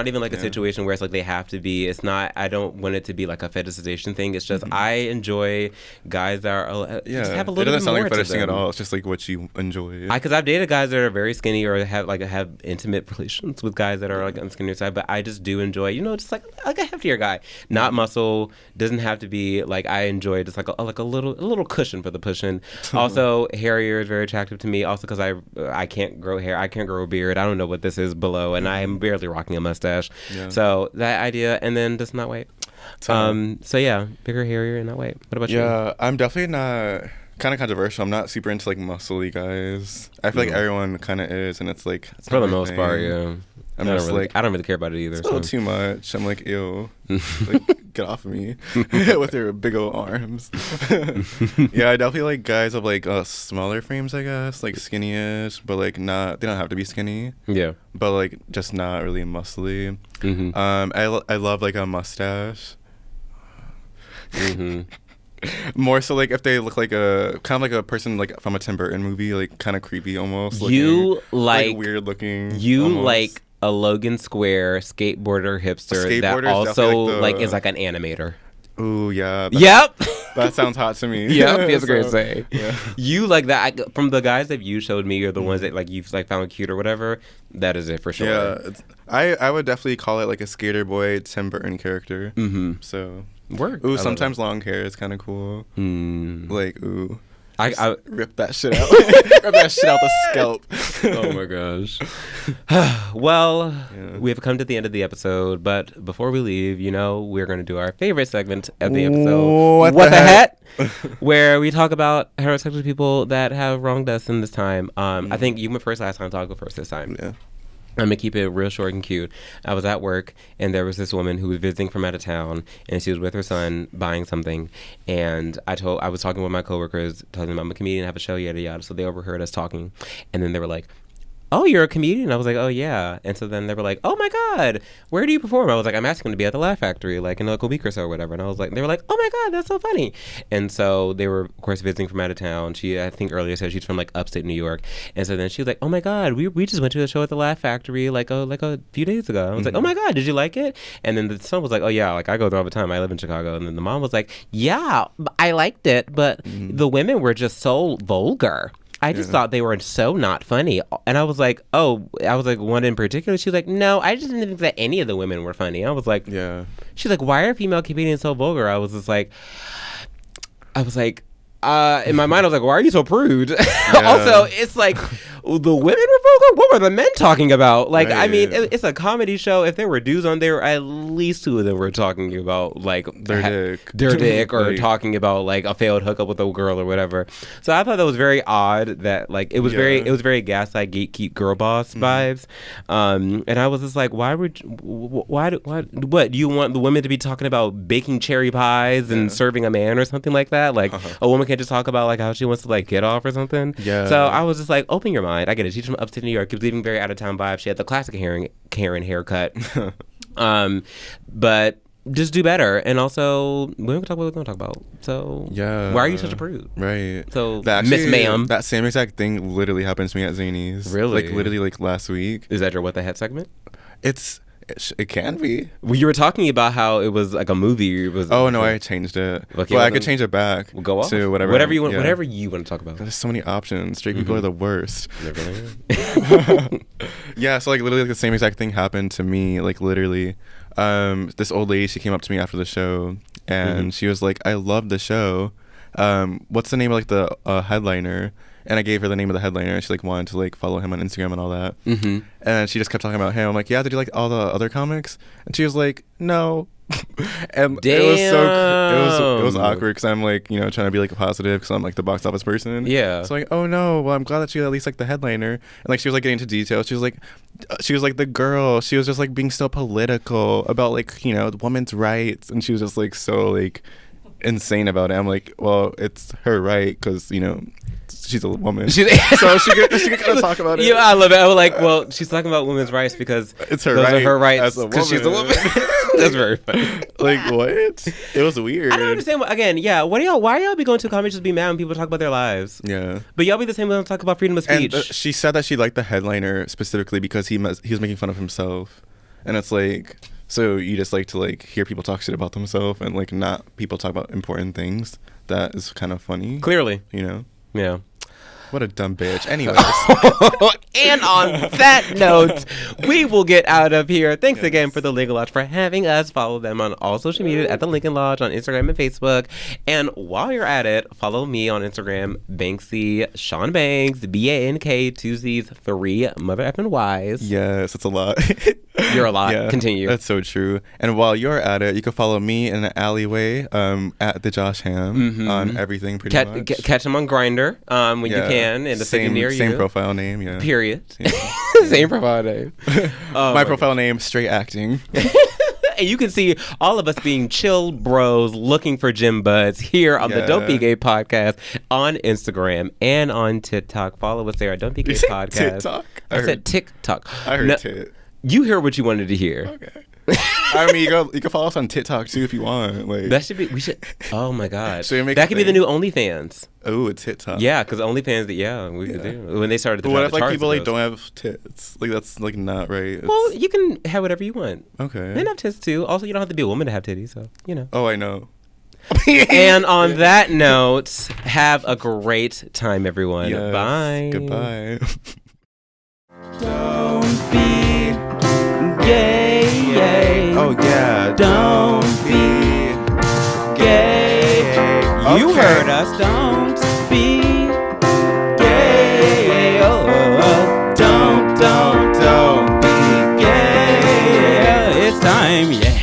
even like a situation where it's like they have to be. It's not. I don't want it to be like a fetishization thing. It's just I enjoy guys that are just have a little. It doesn't bit sound more like fetishing to them. at all. It's just like what you enjoy. Because I've dated guys that are very skinny or have intimate relations with guys that are like on the skinnier side. But I just do enjoy, just like a heftier guy, not muscle. Doesn't have to be like I enjoy just like a little cushion for the pushing. Also, hairier is very attractive to me. Also, because I can't grow hair. I can't grow a beard. I don't know what this is below, and I am barely rocking a mustache. Yeah. So that idea, and then just not white. So yeah, bigger, hairier, and not white. What about you? Yeah, I'm definitely not. Kind of controversial. I'm not super into like muscly guys. I feel like everyone kind of is, and it's like for the most part, yeah. I don't really care about it either. It's a little too much. I'm like, ew. Like, get off of me with your big old arms. Yeah, I definitely like guys of like smaller frames, I guess, like skinny-ish, but like not. They don't have to be skinny. Yeah. But like just not really muscly. I love like a mustache. More so like if they look like a kind of like a person like from a Tim Burton movie, like kind of creepy almost. You like weird looking. You almost. like a Logan Square skateboarder hipster that skateboarder is also definitely like is like an animator. Ooh, yeah. Yep. That sounds hot to me. Yep, it's great to say. Yeah. You like that from the guys that you showed me, or the ones that like you've like found cute or whatever. That is it for sure. Yeah, I would definitely call it like a skater boy Tim Burton character. Mm-hmm. So work. Ooh, sometimes long hair is kind of cool. Like ooh. I rip that shit out. Rip that shit out the scalp. Oh my gosh. Well, we have come to the end of the episode, but before we leave, we're going to do our favorite segment of the episode. What the the heck? Where we talk about heterosexual people that have wronged us in this time. I think you went first last time, so I'll go first this time. Yeah. I'm gonna keep it real short and cute. I was at work and there was this woman who was visiting from out of town, and she was with her son buying something. And I was talking with my coworkers, telling them I'm a comedian, I have a show, yada yada. So they overheard us talking, and then they were like, "Oh, you're a comedian?" I was like, "Oh yeah." And so then they were like, "Oh my God, where do you perform?" I was like, "I'm asking to be at the Laugh Factory, like in like a week or so or whatever." And I was like, they were like, "Oh my God, that's so funny." And so they were of course visiting from out of town. She, I think earlier said she's from like upstate New York. And so then she was like, "Oh my God, we just went to a show at the Laugh Factory like a few days ago." I was like, "Oh my God, did you like it?" And then the son was like, "Oh yeah, like I go there all the time. I live in Chicago." And then the mom was like, "Yeah, I liked it, but the women were just so vulgar. I just thought they were so not funny." And I was like, one in particular? She was like, "No, I just didn't think that any of the women were funny." I was like, yeah. She's like, "Why are female comedians so vulgar?" I was like, in my mind, I was like, "Why are you so prude?" Yeah. Also, it's like, the women were vulgar? What were the men talking about? Like, right. I mean, it's a comedy show. If there were dudes on there, at least two of them were talking about, like, their dick, or talking about, like, a failed hookup with a girl or whatever. So I thought that was very odd that, like, it was very gaslight, gatekeep, girl boss vibes. And I was just like, what? Do you want the women to be talking about baking cherry pies and serving a man or something like that? Like, a woman can't just talk about, like, how she wants to, like, get off or something? Yeah. So I was just like, open your mind. I get it. She's from upstate New York. She was leaving very out of town vibe. She had the classic Karen haircut. But just do better. And also, we don't talk about what we don't talk about. So why are you such a prude? Right. So Miss Ma'am, that same exact thing literally happened to me at Zany's. Really? Like literally like last week. Is that your what the heck segment? It can be. Well, you were talking about how it was like a movie. I changed it. Okay, well, I could change it back. We'll go off to whatever you want. Yeah. Whatever you want to talk about. There's so many options. Straight people are the worst. Really? Yeah. So like literally like, the same exact thing happened to me. Like literally, this old lady, she came up to me after the show and she was like, "I love the show. What's the name of like the headliner?" And I gave her the name of the headliner. She like wanted to like follow him on Instagram and all that. And she just kept talking about him. I'm like, "Yeah, did you like all the other comics?" And she was like, "No." And damn. it was awkward because I'm like, trying to be like positive because I'm like the box office person. Yeah. So like, "Oh no, well I'm glad that you at least like the headliner." And like she was like getting into details. She was like the girl. She was just like being so political about like women's rights, and she was just like so like insane about it. I'm like, well, it's her right because she's a woman, so she could kind of talk about it. Yeah, I love it. I was like, well, she's talking about women's rights because it's her right. Her rights because she's a woman. That's very funny. Like what? It was weird. I don't understand. Again, yeah. Why y'all be going to comedy just be mad when people talk about their lives? Yeah. But y'all be the same when talk about freedom of speech. And she said that she liked the headliner specifically because he was making fun of himself, and it's like. So you just like to like hear people talk shit about themselves and like not people talk about important things. That is kind of funny. Clearly. Yeah. What a dumb bitch. Anyways. And on that note, we will get out of here. Thanks again for the Lincoln Lodge for having us. Follow them on all social media at the Lincoln Lodge on Instagram and Facebook. And while you're at it, follow me on Instagram, Banksy Shawn Banks, BANK, 2 Z's, 3 mother effing Y's. Yes, it's a lot. You're a lot. Yeah, continue. That's so true. And while you're at it, you can follow me in the alleyway at the Josh Ham on everything pretty much. Catch him on Grindr when you can. In the city near you. Same profile name, yeah. Period. Yeah. Same profile name. My profile name, straight acting. And you can see all of us being chill bros looking for gym buds here on the Don't Be Gay podcast on Instagram and on TikTok. Follow us there at Don't Be Gay podcast. TikTok? I said TikTok. I heard tit. You heard what you wanted to hear. Okay. I mean, you can follow us on TikTok too if you want. Like That should be. We should. Oh my god. Should we make that a could be the thing? new OnlyFans. Oh, it's TikTok. Yeah, because OnlyFans. Yeah, we could do when they started. But To what drive if the like charts people of like those. don't have tits? Like that's like not right. It's, Well, you can have whatever you want. okay. Men have tits too. Also, you don't have to be a woman to have titties. So you know. Oh, I know. And on that note, have a great time, everyone. Yes. Bye. Goodbye. Don't be gay. Oh yeah. Don't be gay. You Okay. heard us. Don't be gay. Oh, don't be gay. It's time, yeah.